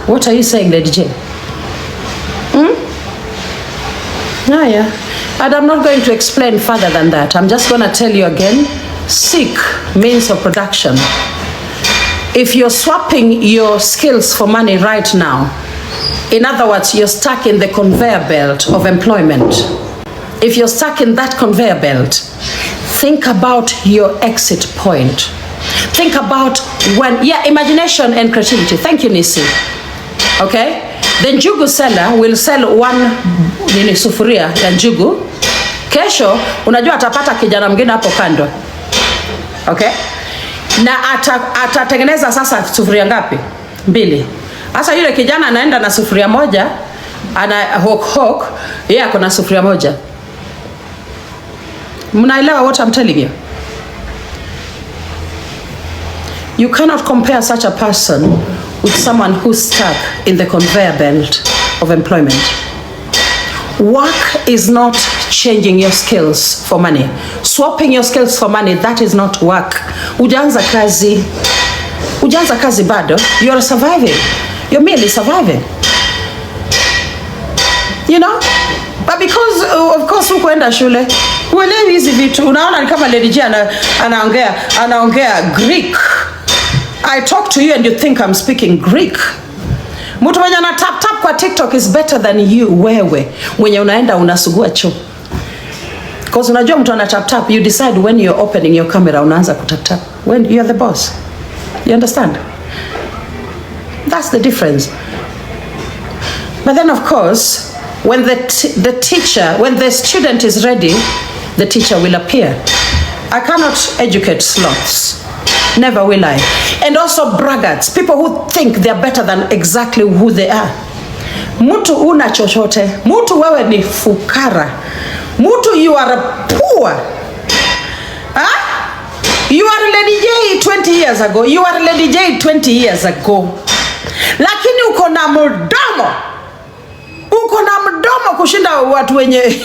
What are you saying, Lady Jane? Yeah. And I'm not going to explain further than that. I'm just going to tell you again, seek means of production. If you're swapping your skills for money right now, in other words, you're stuck in the conveyor belt of employment. If you're stuck in that conveyor belt, think about your exit point. Think about imagination and creativity. Thank you, Nisi. Okay? The njugu seller will sell one sufuria ya njugu. Kesho, unajua atapata kijana mwingine hapo kando. Okay? Na atatengeneza sasa sufuria ngapi? 2. Asa yule kijana anaenda na sufuria moja, ana hok, yeye ako na sufuria moja. Mnaelewa what I'm telling you? You cannot compare such a person with someone who's stuck in the conveyor belt of employment. Work is not changing your skills for money. Swapping your skills for money, that is not work. Ujaanza kazi bado. You're surviving. You're merely surviving. You know? But because of course hukuenda shule, uelewi hizi vitu. Unaona kama Lady J anaongea Greek. I talk to you and you think I'm speaking Greek. Mtu mwenye ana tap kwa TikTok is better than you, wewe mwenye unaenda unasugua choo. Because unajua mtu ana tap, you decide when you're opening your camera unaanza kutap when you're the boss. You understand? That's the difference. But then of course, when when the student is ready, the teacher will appear. I cannot educate sloths. Never will I. And also braggarts, people who think they're better than exactly who they are. Mutu una chochote. Mutu wewe ni fukara. Mutu you are poor. Huh? You are Lady J 20 years ago. You are Lady J 20 years ago. Lakini uko na mdomo. Uko na mdomo kushinda watu wenye.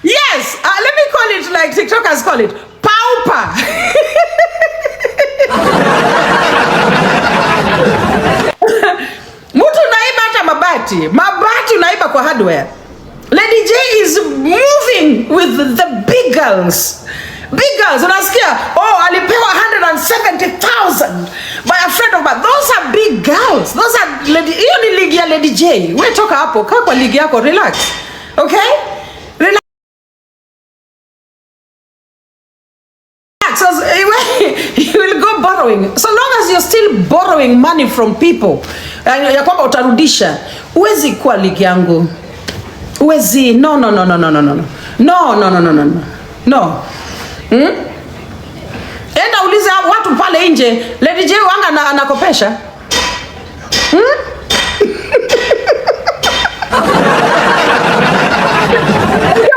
Yes, let me call it like TikTokers call it pauper. Mtu naiba hata mabati unaiba kwa hardware. Lady J is moving with the big girls. Big girls, unasikia, oh, alipewa 170,000 by a friend of mine. Those are big girls. Those are lady, hiyo ni ligi ya Lady J. Wewe toka hapo, kaa kwa ligi yako, relax. Okay? Relax. So you will go borrowing. So long as you're still borrowing money from people, ya kwamba utarudisha, uwezi kuwa ligi yangu. Uwezi, no. No. Enda ulize watu pale nje, Lady J wanga anakopesha.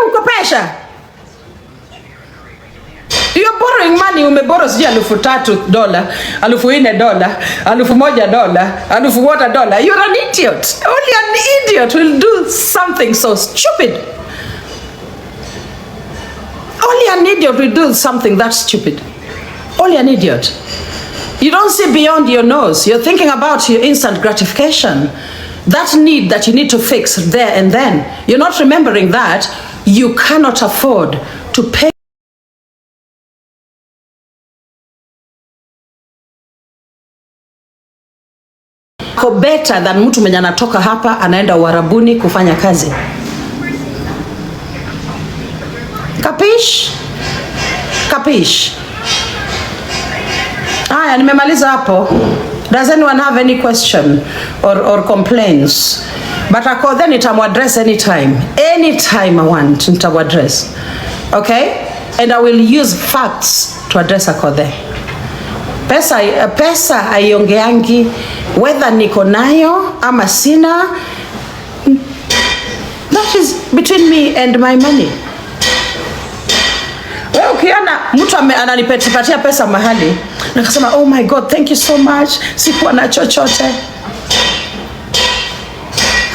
Ukopesha. You're borrowing money, umeborrow sijui $3,000, $4,000, $1,000, $1,000. You're an idiot. Only an idiot will do something so stupid. Only an idiot will do something that stupid. Only an idiot. You don't see beyond your nose. You're thinking about your instant gratification. That need that you need to fix there and then. You're not remembering that you cannot afford to pay better than mtu mwenye anatoka hapa anaenda Uarabuni kufanya kazi. Kapish? Aya, nimemaliza hapo. Does anyone have any question or complaints? But Akothee nitamuaddress anytime. Anytime I want, nitamuaddress. Okay? And I will use facts to address Akothee. Pesa haiongeangi whether niko nayo ama sina. That is between me and my money. Wewe ukiona mtu ananipatia pesa mahali nakasema oh my god thank you so much, sikuwa na chochote.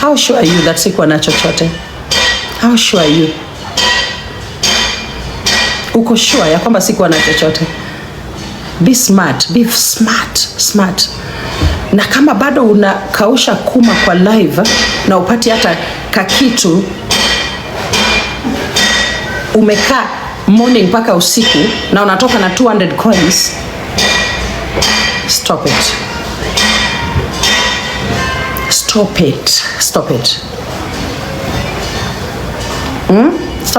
How sure are you that sikuwa na chochote? How sure are you? Uko sure ya kwamba sikuwa na chochote? Be smart. Na kama bado unakausha kuma kwa live na upati hata kakitu, umekaa morning mpaka usiku na unatoka na 200 coins, stop it. Stop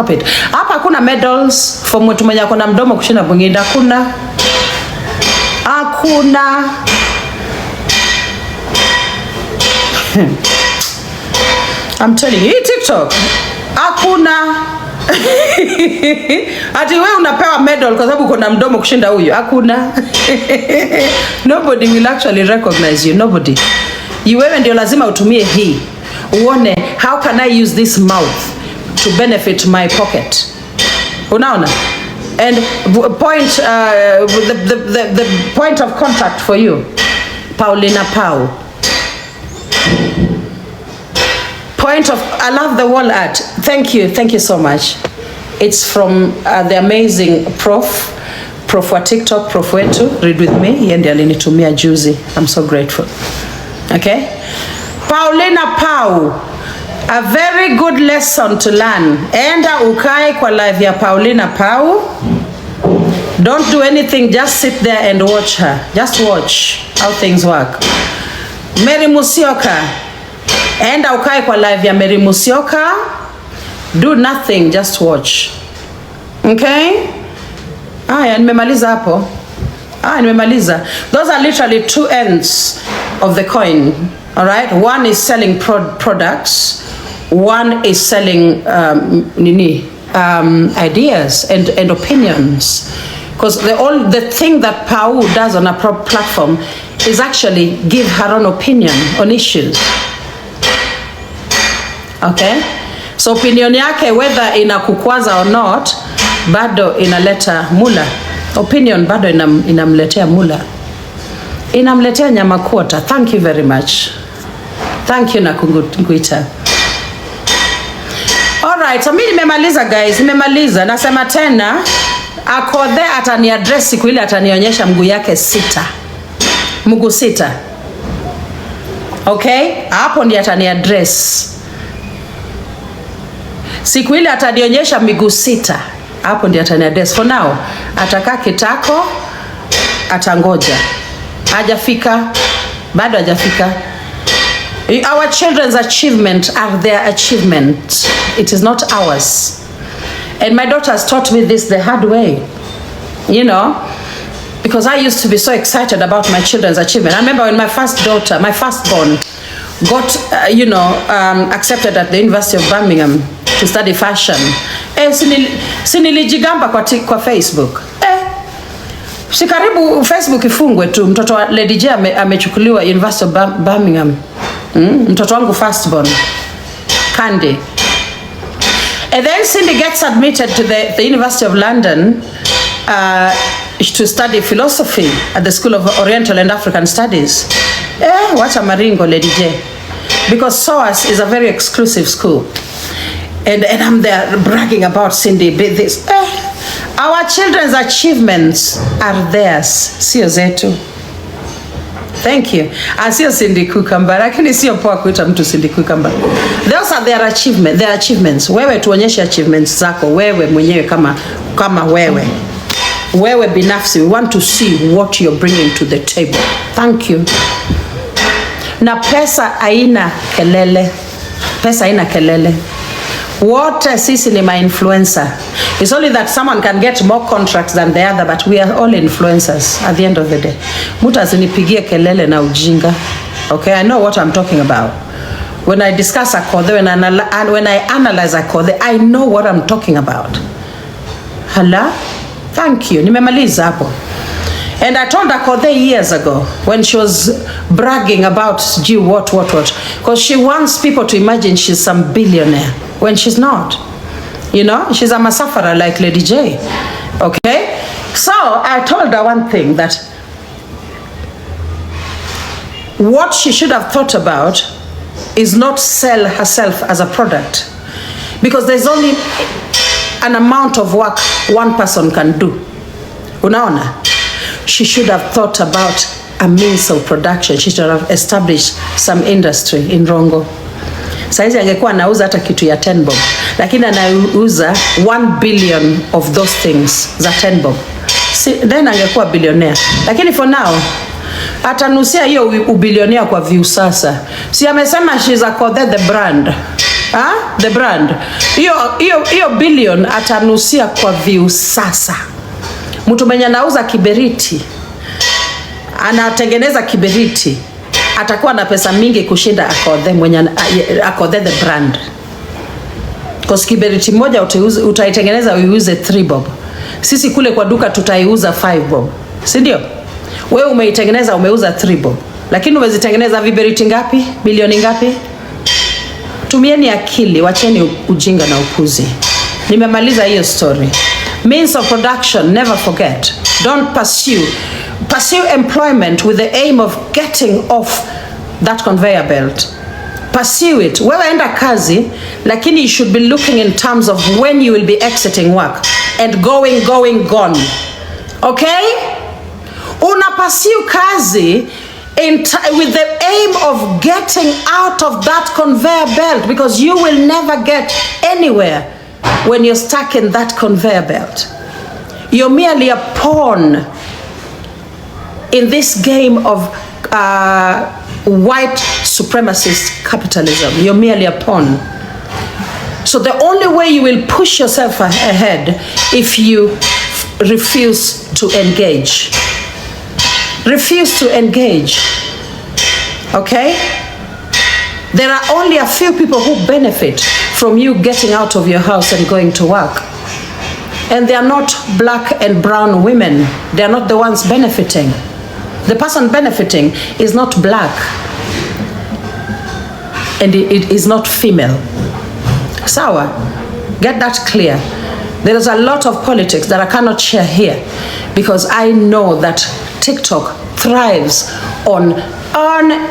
it. Hapa hakuna medals for mtu mwenye akona mdomo kushinda mwingine. Hakuna. I'm telling you, TikTok hakuna. Ati wewe unapewa medal kwa sababu uko na mdomo kushinda huyu. Hakuna. Nobody will actually recognize you. Nobody. Wewe ndio lazima utumie hii. Uone how can I use this mouth to benefit my pocket. Unaona? And the point of contact for you, Paulina Pau. Point of, I love the wall art. Thank you so much. It's from the amazing Prof wa TikTok, Prof wetu, read with me. Yeye ndiye alinitumia juzi. I'm so grateful. Okay? Paulina Pau, a very good lesson to learn. Enda ukae kwa live ya Paulina Pau. Don't do anything, just sit there and watch her. Just watch how things work. Mary Musyoka, enda ukae kwa live ya Mary Musyoka. Do nothing, just watch. Okay? Nimemaliza hapo. Nimemaliza. Those are literally two ends of the coin. All right? One is selling products. One is selling ideas and opinions. Because the thing that Pau does on a platform is actually give her own opinion on issues. Okay? So opinion yake, whether inakukwaza or not, bado inaleta mula. Opinion bado inamletea mula. Inamletea nyama kuota. Thank you very much. Thank you Nakunguita. Alright, so mimi nimemaliza guys, nimemaliza. Nasema tena, Akothee atani address siku ile atanionyesha mguu yake 6. Mguu 6. Okay? Hapo ndiye atani address. Siku ile atanionyesha miguu 6. Hapo ndiye atani address. For now, atakaa kitako, atangoja. Hajafika, bado hajafika. Our children's achievement are their achievement. It is not ours. And my daughter has taught me this the hard way. You know, because I used to be so excited about my children's achievement. I remember when my first daughter, my firstborn, got, accepted at the University of Birmingham to study fashion. Sinilijigamba kwa Facebook. Sikaribu Facebook ifungwe tu. Mtoto wa Lady J amechukuliwa University of Birmingham. Mtoto wangu firstborn, Candy. And then Cindy gets admitted to the University of London to study philosophy at the School of Oriental and African Studies. What a maringo, Lady J. Because SOAS is a very exclusive school. And I'm there bragging about Cindy. This. Our children's achievements are theirs. Sio zetu. Thank you. Sio Cindy Cucumber. Lakini sio poa kuita mtu Cindy Cucumber. Those are their achievements. Wewe tuonyeshe achievements zako. Wewe mwenyewe kama wewe. Wewe binafsi. We want to see what you're bringing to the table. Thank you. Na pesa haina kelele. Pesa haina kelele. Wote sisi ni ma-influencer. It's only that someone can get more contracts than the other, but we are all influencers at the end of the day. Mtu asinipigie kelele na ujinga. Okay, I know what I'm talking about. When I discuss Akothee, when I analyze Akothee, I know what I'm talking about. Hala? Thank you. Nimemaliza hapo. And I told Akothee years ago when she was bragging about what. Because she wants people to imagine she's some billionaire when she's not. You know, she's a masafara like Lady J. Okay? So I told her one thing, that what she should have thought about is not sell herself as a product. Because there's only an amount of work one person can do. Unaona? She should have thought about a means of production. She should have established some industry in Rongo. Saizi angekuwa anauza hata kitu ya 10 bob. Lakini anauza 1 billion of those things za 10 bob. Then angekuwa billionaire. Lakini for now, atanusia hiyo ubilionea kwa view sasa. Si amesema she's Akothee the brand. The brand. Hiyo billion atanusia kwa view sasa. Mtu mwenye anauza kiberiti, anatengeneza kiberiti, atakuwa na pesa mingi kushinda Akothee the brand. Because kiberiti moja utaitengeneza uiuze 3 bob. Sisi kule kwa duka tutaiuza 5 bob. Si ndio? Wewe umeitengeneza umeuza 3 bob. Lakini umezitengeneza viberiti ngapi? Milioni ngapi? Tumieni akili, wacheni ujinga na upuzi. Nimemaliza hiyo story. Means of production, never forget. Don't pursue employment with the aim of getting off that conveyor belt. pursue it. Wewe enda kazi, lakini you should be looking in terms of when you will be exiting work and gone. Okay? Una pursue kazi with the aim of getting out of that conveyor belt, because you will never get anywhere when you're stuck in that conveyor belt. You're merely a pawn in this game of white supremacist capitalism. You're merely a pawn. So the only way you will push yourself ahead if you refuse to engage. Refuse to engage. Okay? There are only a few people who benefit from you getting out of your house and going to work. And they are not black and brown women. They are not the ones benefiting. The person benefiting is not black, and it is not female. Sawa? Get that clear. There is a lot of politics that I cannot share here, because I know that TikTok thrives on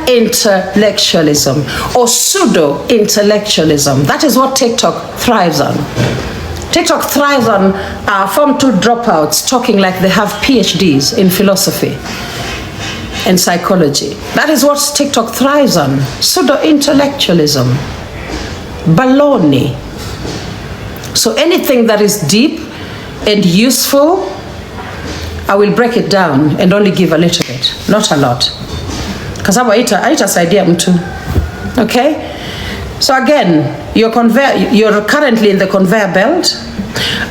intellectualism or pseudo-intellectualism. That is what TikTok thrives on. TikTok thrives on Form 2 dropouts talking like they have PhDs in philosophy and psychology. That is what TikTok thrives on. Pseudo-intellectualism. Baloney. So anything that is deep and useful, I will break it down and only give a little bit, not a lot. Because haitasaidia mtu. Okay? So again, you're currently in the conveyor belt.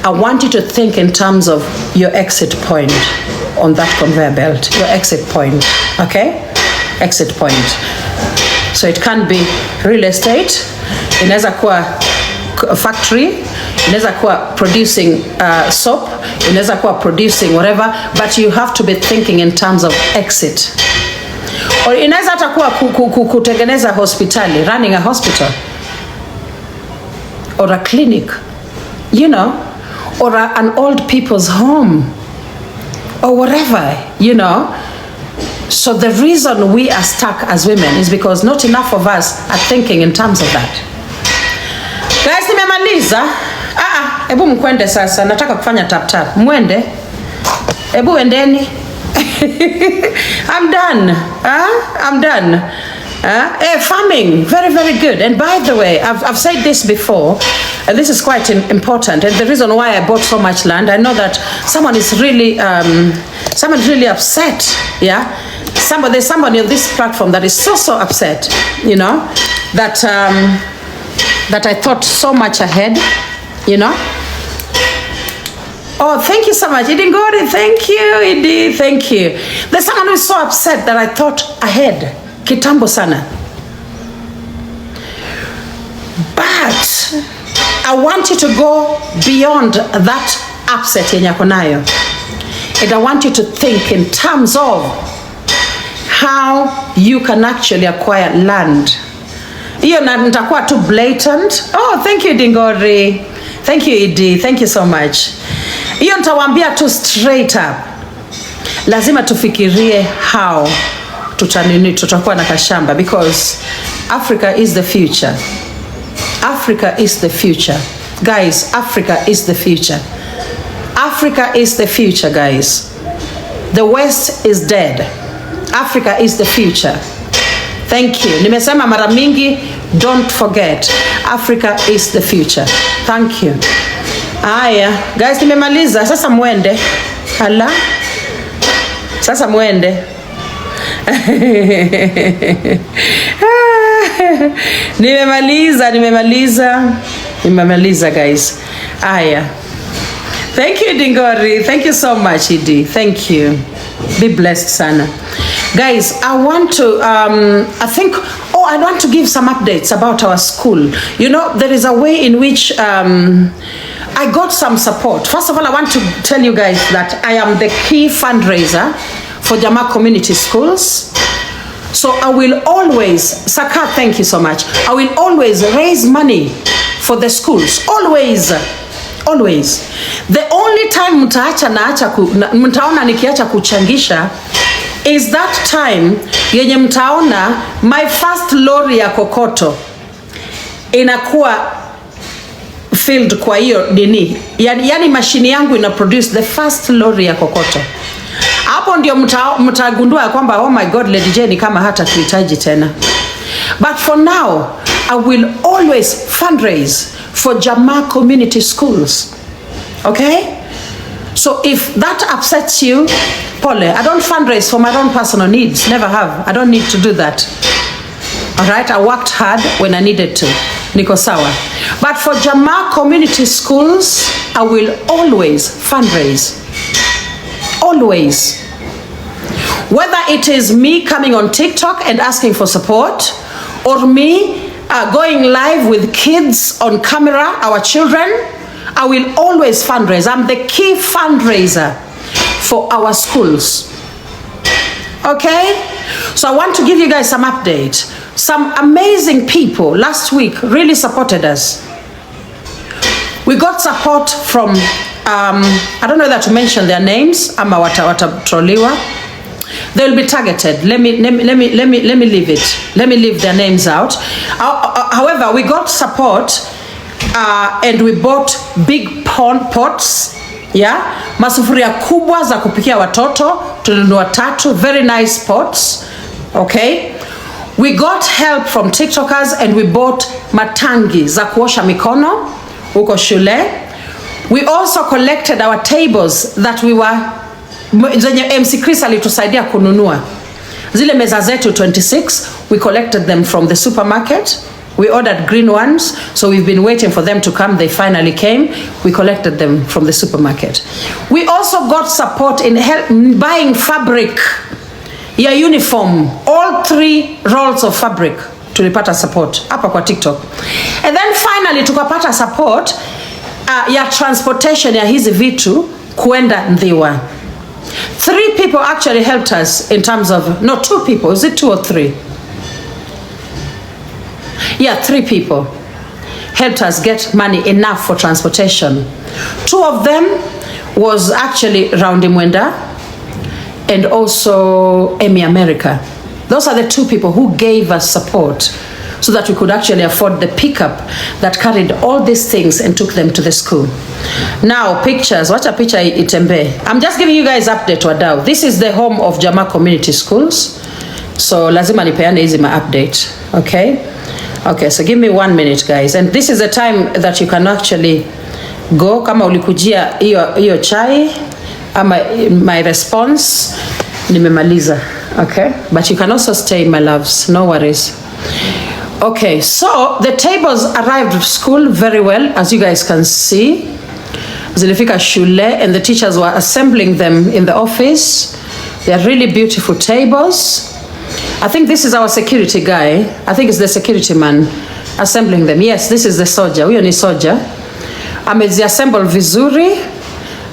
I want you to think in terms of your exit point on that conveyor belt. Your exit point. Okay? Exit point. So it can be real estate. Inaweza kuwa factory. Inaweza kuwa producing soap. Inaweza kuwa producing whatever. But you have to be thinking in terms of exit. Or inaweza hata kuwa kutengeneza hospitali, running a hospital. Or a clinic. You know. Or an old people's home. Or whatever, you know. So the reason we are stuck as women is because not enough of us are thinking in terms of that. Guys, nimemaliza. Ebu mkwende sasa, nataka kufanya tap tap. Mwende. Ebu endeni. I'm done. I'm done. Farming, very, very good. And by the way, I've said this before, and this is quite important. And the reason why I bought so much land, I know that someone is really upset. Yeah, there's somebody on this platform that is so upset. You know, that I thought so much ahead. You know. Oh, thank you so much, Idingori. Thank you, Idi. Thank you. There's someone who is so upset that I thought ahead. Kitambo sana. But I want you to go beyond that upset yenye yako nayo. And I want you to think in terms of how you can actually acquire land. Hiyo nitakuwa too blatant. Oh, thank you, Dingori. Thank you, Idi. Thank you so much. Hiyo nitawaambia tu straight up. Lazima tufikirie how tutakuwa na kashamba, because Africa is the future. Africa is the future. Guys, Africa is the future. Africa is the future, guys. The West is dead. Africa is the future. Thank you. Nimesema mara mingi, don't forget. Africa is the future. Thank you. Aya, guys, nimemaliza. Sasa mwende. Hala. Sasa mwende. Nimemaliza guys. Aya. Thank you, Dingori. Thank you so much, Idi. Thank you. Be blessed, sana. Guys, I want to I want to give some updates about our school. You know, there is a way in which I got some support. First of all, I want to tell you guys that I am the key fundraiser for Dramaa Community Schools. So I will always, Saka, thank you so much. I will always raise money for the schools. Always. The only time mtaona nikiacha kuchangisha is that time yenye mtaona my first lorry ya kokoto inakuwa filled kwa hiyo dini. Yani mashini yangu ina produce the first lorry ya kokoto. Hapo ndio mtagundua kwamba oh my God, Lady J ni kama hata kuhitaji tena. But for now, I will always fundraise for Dramaa community schools. Okay? So if that upsets you, Pole, I don't fundraise for my own personal needs. Never have. I don't need to do that. All right? I worked hard when I needed to. Niko sawa. But for Dramaa community schools, I will always fundraise. Always. Whether it is me coming on TikTok and asking for support, or me going live with kids on camera, our children, I will always fundraise. I'm the key fundraiser for our schools. Okay? So I want to give you guys some update. Some amazing people last week really supported us. We got support from, I don't know whether to mention their names, ama watatroliwa. They will be targeted. Let me leave it. Let me leave their names out. However, we got support and we bought big pots. Yeah, masufuria kubwa za kupikia watoto, tulinunua 3 very nice pots. Okay, we got help from TikTokers and we bought matangi za kuosha mikono huko shule. We also collected our tables that we were zenye MC Chris alitusaidia kununua. Zile meza zetu 26, we collected them from the supermarket. We ordered green ones, so we've been waiting for them to come. They finally came. We collected them from the supermarket. We also got support in buying fabric, uniform, all 3 rolls of fabric. Tulipata support hapa kwa TikTok. And then finally tukapata support ya transportation ya hizi vitu kuenda Ndhiwa. 3 people actually helped us in terms of, no, 2 people. Is it 2 or 3? Yeah, 3 people helped us get money enough for transportation. 2 of them was actually Raundi Mwenda and also Emi America. Those are the 2 people who gave us support so that we could actually afford the pickup that carried all these things and took them to the school. Now, pictures. What a picture itembe. I'm just giving you guys update wadau. This is the home of Dramaa community schools. So lazima nipeane hizi ma update. Okay? Okay, so give me 1 minute guys. And this is the time that you can actually go kama ulikujia hiyo chai ama my response nimemaliza. Okay? But you can also stay, my loves. No worries. Okay, so the tables arrived at school very well, as you guys can see. Zilifika shule and the teachers were assembling them in the office. They are really beautiful tables. I think this is our security guy. I think it's the security man assembling them. Yes, this is the soldier. Huyo ni soldier. Ameziassemble vizuri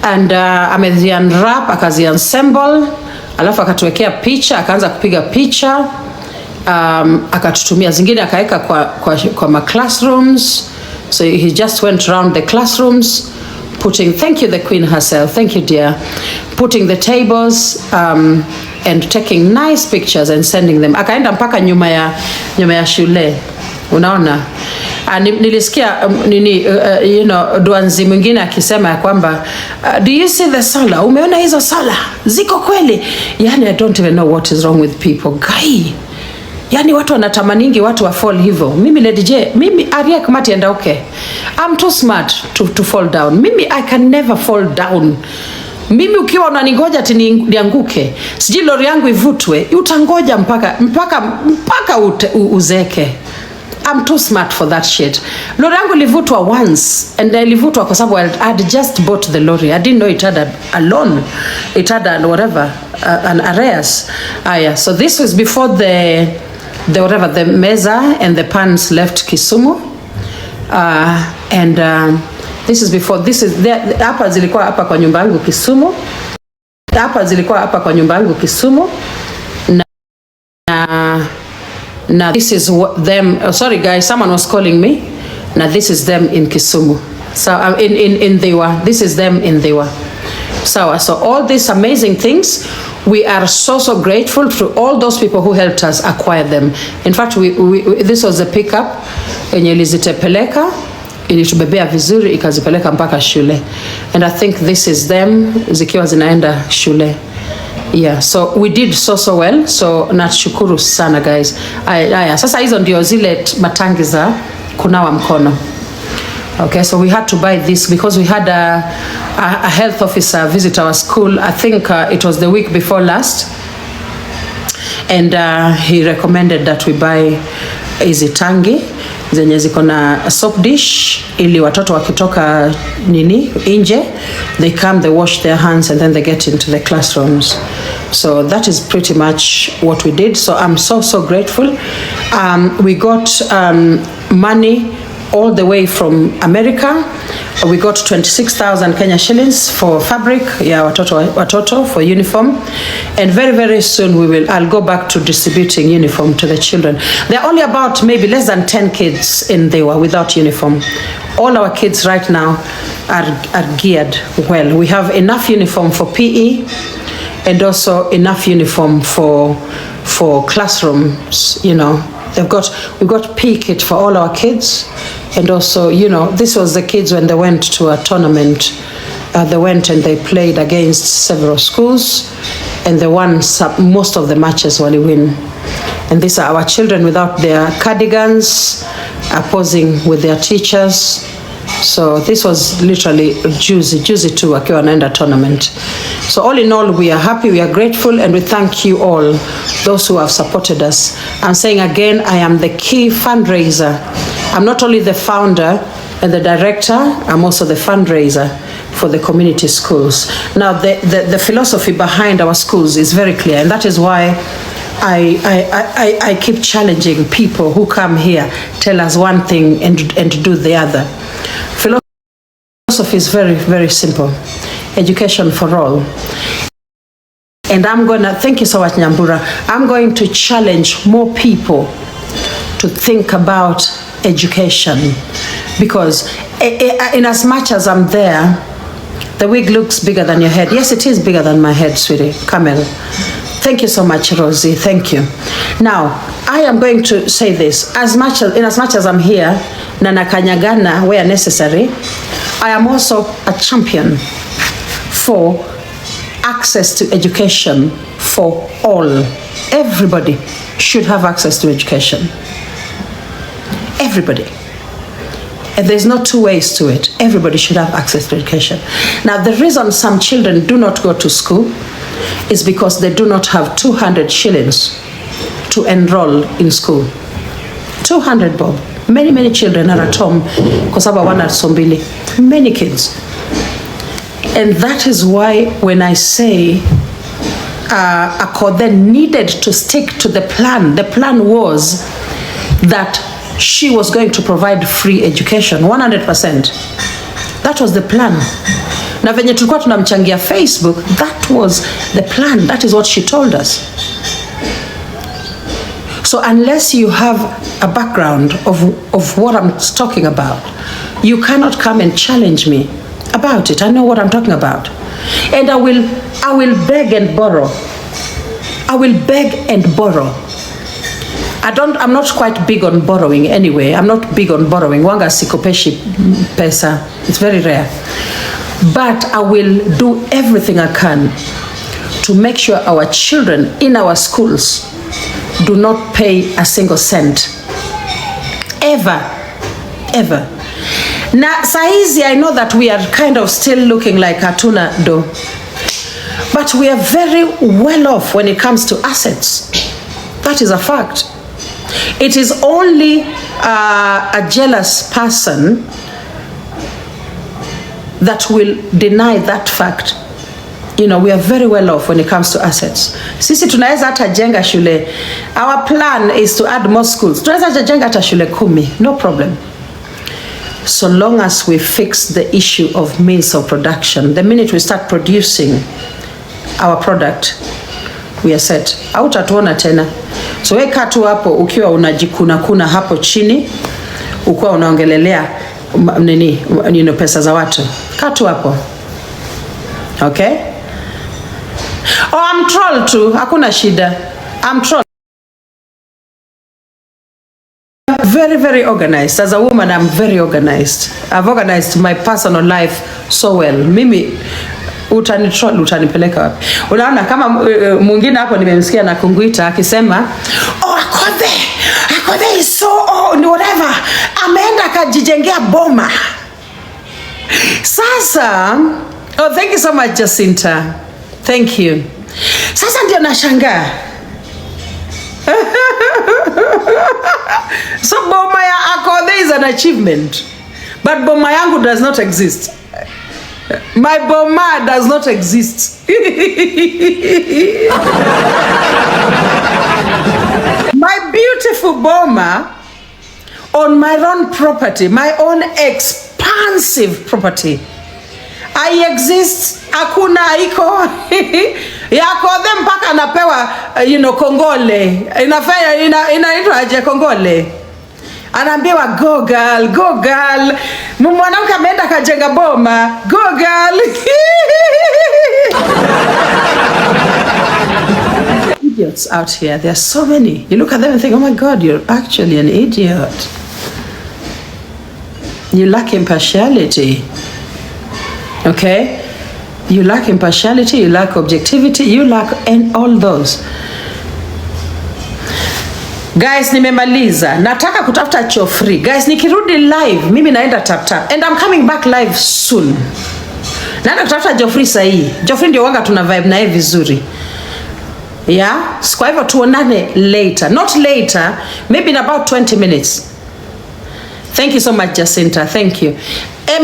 and ameziunwrap, akaziassemble, alafu akatuwekea picha, akaanza kupiga picha. Akatutumia zingine akaweka kwa ma classrooms. So he just went around the classrooms putting, thank you the queen herself, thank you dear, putting the tables and taking nice pictures and sending them. Akaenda mpaka nyuma ya shule. Unaona? Nilisikia you know, Duanzi mwingine akisema ya kwamba do you see the solar? Umeona hizo solar? Ziko kweli? Yani I don't even know what is wrong with people. Guy. Yani watu wanatamaningi watu wa fall hivyo. Mimi Lady J, mimi Aria Kamati and okay. I'm too smart to fall down. Mimi I can never fall down. Mimi ukiwa unaningoja ati nianguke, siji lori yangu ivutwe, utangoja mpaka uzeke. I'm too smart for that shit. Lori yangu ilivutwa once and ilivutwa kwa sababu I had just bought the lorry. I didn't know it had a loan. It had a whatever, an arrears. Yeah. So this was before the meza and the pans left Kisumu. This is before, hapa zilikuwa hapa kwa nyumba yangu Kisumu. Hapa zilikuwa hapa kwa nyumba yangu Kisumu. Now this is them, oh, sorry guys, someone was calling me. Now this is them in Kisumu. So in Ndhiwa, this is them in Ndhiwa. So all these amazing things we are so grateful to all those people who helped us acquire them. In fact, this was a pickup yenye ilizitepeleka, ilitubebea vizuri ikazipeleka mpaka shule, and I think this is them zikiwa zinaenda shule. Yeah, so we did so well, so nashukuru sana guys. Aya, sasa hizo ndio zile matangi za kunawa mkono. Okay, so we had to buy this because we had a health officer visit our school. I think it was the week before last, and he recommended that we buy hizi tangi zenye ziko na soap dish, ili watoto wakitoka nje, they come, they wash their hands, and then they get into the classrooms. So that is pretty much what we did. So I'm so grateful. We got money all the way from America. We got 26,000 Kenya shillings for fabric, yeah, watoto for uniform, and very soon I'll go back to distributing uniform to the children. There are only about maybe less than 10 kids in there without uniform. All our kids right now are geared well. We have enough uniform for PE and also enough uniform for classrooms, you know. We've got PE kit for all our kids, and also, you know, this was the kids when they went to a tournament. They went and they played against several schools, and they won most of the matches while they win. And these are our children without their cardigans, posing with their teachers. So this was literally juicy too, akiwa anaenda tournament. So all in all, we are happy, we are grateful, and we thank you all, those who have supported us. I'm saying again, I am the key fundraiser. I'm not only the founder and the director, I'm also the fundraiser for the community schools. Now, the philosophy behind our schools is very clear, and that is why I keep challenging people who come here, tell us one thing and do the other. Philosophy is very simple. Education for all. And thank you so much, Nyambura. I'm going to challenge more people to think about education, because in as much as I'm there, the wig looks bigger than your head. Yes, it is bigger than my head, sweetie. Camel. Thank you so much, Rosie. Thank you. Now, I am going to say this. In as much as I'm here, Nana Kanyagana, where necessary, I am also a champion for access to education for all. Everybody should have access to education. Everybody. And there's no two ways to it. Everybody should have access to education. Now, the reason some children do not go to school is because they do not have 200 shillings to enroll in school. 200 bob. Many children are at home because of one at Sombili. Many kids. And that is why when I say Akothee needed to stick to the plan was that she was going to provide free education, 100%. That was the plan. Na venye tulikuwa tunamchangia Facebook, that was the plan. That is what she told us. So unless you have a background of what I'm talking about, you cannot come and challenge me about it. I know what I'm talking about. And I will beg and borrow. I will beg and borrow. I'm not quite big on borrowing anyway. I'm not big on borrowing. Wanga sikopeshi pesa. It's very rare. But I will do everything I can to make sure our children in our schools do not pay a single cent. Ever. Now, saizi, I know that we are kind of still looking like hatuna do. But we are very well off when it comes to assets. That is a fact. It is only a jealous person that will deny that fact. You know, we are very well off when it comes to assets. Sisi tunaweza hata jenga shule. Our plan is to add more schools. Tunaweza jenga hata shule 10, no problem. So long as we fix the issue of means of production. The minute we start producing our product, we are set. Hautatuona tena. So weka tu hapo ukiwa unajikuna hapo chini, ukiwa unaongelelea pesa za watu. Kaa tu hapo. Okay? Oh, I'm troll too. Hakuna shida. I'm troll. Very, very organized. As a woman, I'm very organized. I've organized my personal life so well. Mimi utanitroll, utanipeleka wapi? Unaona kama mwingine hapo nimemsikia na kunguita akisema, "Oh, Akothee is so whatever. Ameenda akajijengea boma." Sasa, oh, thank you so much Jacinta. Thank you. Sasa ndio nashangaa. So boma ya Akothee is an achievement. But boma yangu does not exist. My boma does not exist. My beautiful boma on my own property, my own expansive property. I exist, hakuna iko. Ya Akothee mpaka anapewa kongole. Inaitwa aje kongole. Anaambiwa go girl, go girl. Mwanamke ameenda kajenga boma. Go girl. Idiots out here. There are so many. You look at them and think, "Oh my God, you're actually an idiot. You lack impartiality." Okay? You lack impartiality, you lack objectivity, you lack all those. Guys, nimemaliza. Nataka kutafuta choo free. Guys, nikirudi live, mimi naenda tap. And I'm coming back live soon. Naenda kutafuta choo free sahi. Choo free ndio wanga tuna vibe naye vizuri. Yeah? Kwa hivyo tuonane later. Not later, maybe in about 20 minutes. Thank you so much Jacinta. Thank you.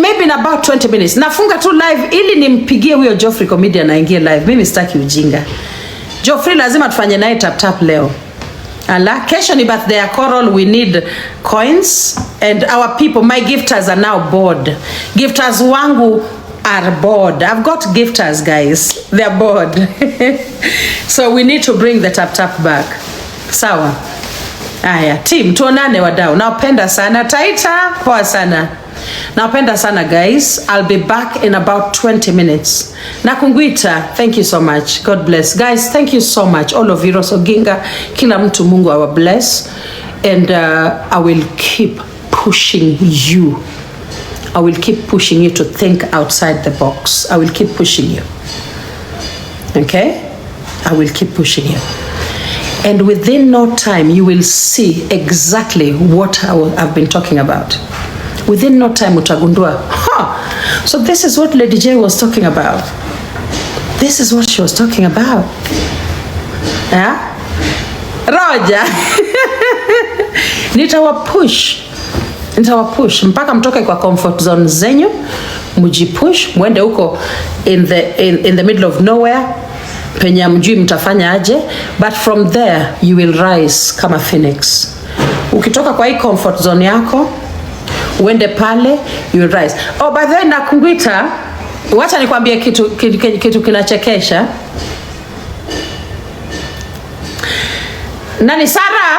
Maybe in about 20 minutes. Nafunga tu live ili nimpigie huyo Geoffrey comedian aingie live. Mimi sitaki ujinga. Geoffrey lazima tufanye naye tap leo. Ala, kesho ni birthday ya Coral, we need coins and our people, my gifters are now bored. Gifters wangu are bored. I've got gifters guys. They're bored. So we need to bring the tap back. Sawa. Aya, team, tuonane wadau. Nawapenda sana. Taita, poa sana. Nawapenda sana guys. I'll be back in about 20 minutes. Nakunguita, thank you so much. God bless. Guys, thank you so much. All of you, Rosoginga, kila mtu Mungu awa bless. And I will keep pushing you. I will keep pushing you to think outside the box. I will keep pushing you. Okay? I will keep pushing you. And within no time, you will see exactly what I've been talking about. Within no time, utagundua. So this is what Lady J was talking about. This is what she was talking about. Yeah? Roja. Nitawapush mpaka mtoke kwa comfort zone zenyu, mujipush mwende huko in the middle of nowhere penye mjui mtafanya aje, but from there you will rise kama phoenix. Ukitoka kwa hii comfort zone yako uende pale, you will rise. Oh, by the way, Nakunguita, wacha nikwambie kitu kinachekesha. Nani Sara?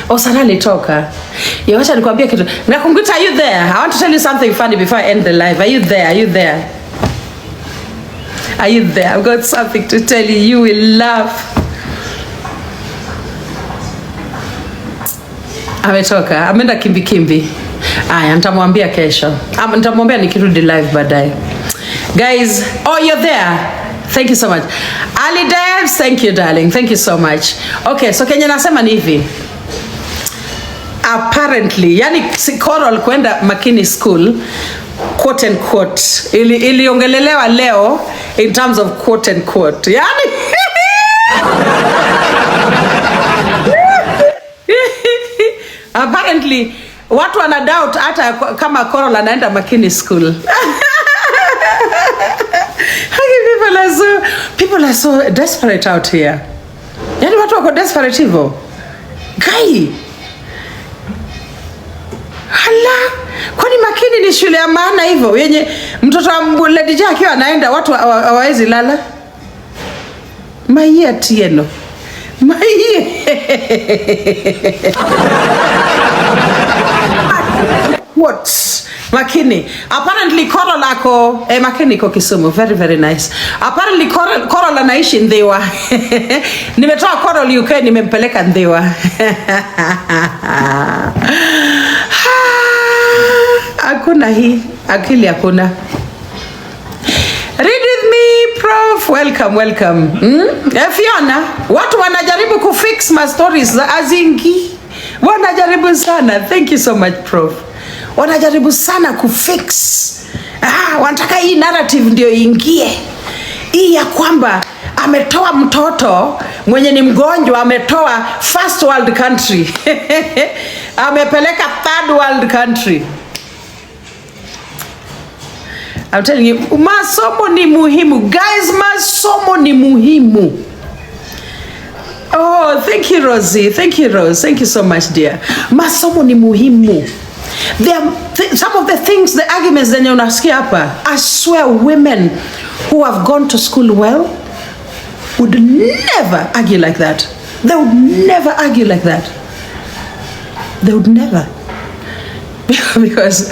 Oh, Sara alitoka. Wacha nikwambie kitu. Nakunguita, are you there? I want to tell you something funny before I end the live. Are you there? I've got something to tell you. You will laugh. Ametoka. Ameenda kimbi. Aya, nitamwambia kesho. Nitamwambia nikirudi live baadaye. Guys, oh, you're there. Thank you so much. Ali Debs, thank you darling. Thank you so much. Okay, so Kenya nasema ni hivi. Apparently, yani Coral kwenda Makini School, quote and quote, iliongelelewa leo in terms of quote and quote. Yani apparently watu wana doubt hata kama Coral anaenda Makini School. People are so desperate out here. Yani watu wako desperate hivyo. Guy. Hala, kwani Makini ni shule ya maana hivyo? Yenye mtoto wa Lady J akiwa anaenda watu hawawezi lala. Maia tieno. What? Makini. Apparently Coral ako, Makini ko Kisumu. Very, very nice. Apparently Coral anaishi Ndhiwa. Nimetoa Coral UK, nimempeleka Ndhiwa. Hakuna hii. Akili hakuna. Read with me, Prof. Welcome. Fiona, watu wanajaribu kufix my stories za Azingi. Wanajaribu sana. Thank you so much, Prof. Wanajaribu sana kufix. Wanataka hii narrative ndio ingie. Hii ya kwamba ametoa mtoto mwenye ni mgonjwa, ametoa first world country. Amepeleka third world country. I'm telling you, masomo ni muhimu. Guys, masomo ni muhimu. Oh, thank you, Rosie. Thank you, Rose. Thank you so much, dear. Masomo ni muhimu. Some of the things, the arguments zenye unasikia hapa, I swear women who have gone to school well would never argue like that. They would never argue like that. They would never. Because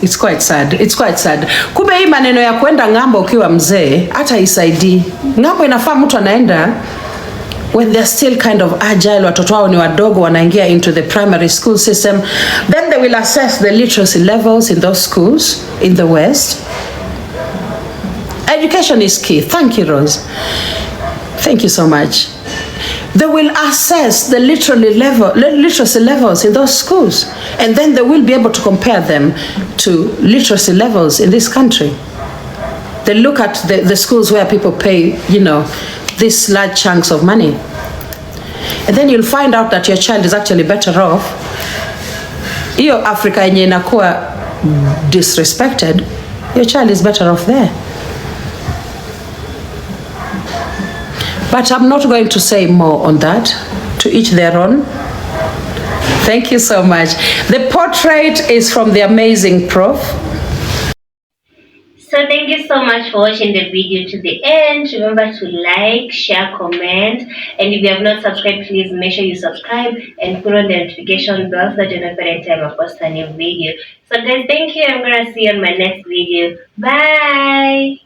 it's quite sad. It's quite sad. Kumbe hii maneno ya kwenda ng'ambo ukiwa mzee hata isaidii. Ng'ambo inafaa mtu anaenda when they're still kind of agile, watoto wao ni wadogo, wanaingia into the primary school system, then they will assess the literacy levels in those schools in the West. Education is key. Thank you, Rose. Thank you so much. They will assess the literacy levels in those schools, and then they will be able to compare them to literacy levels in this country. They look at the schools where people pay, these large chunks of money. And then you'll find out that your child is actually better off. Iyo Africa yenye inakuwa disrespected, your child is better off there. But I'm not going to say more on that. To each their own. Thank you so much. The portrait is from the amazing Prof. So thank you so much for watching the video to the end. Remember to like, share, comment, and if you have not subscribed, please make sure you subscribe and put on the notification bell so that you know every time I post a new video. So guys, thank you. I'm gonna see you on my next video. Bye.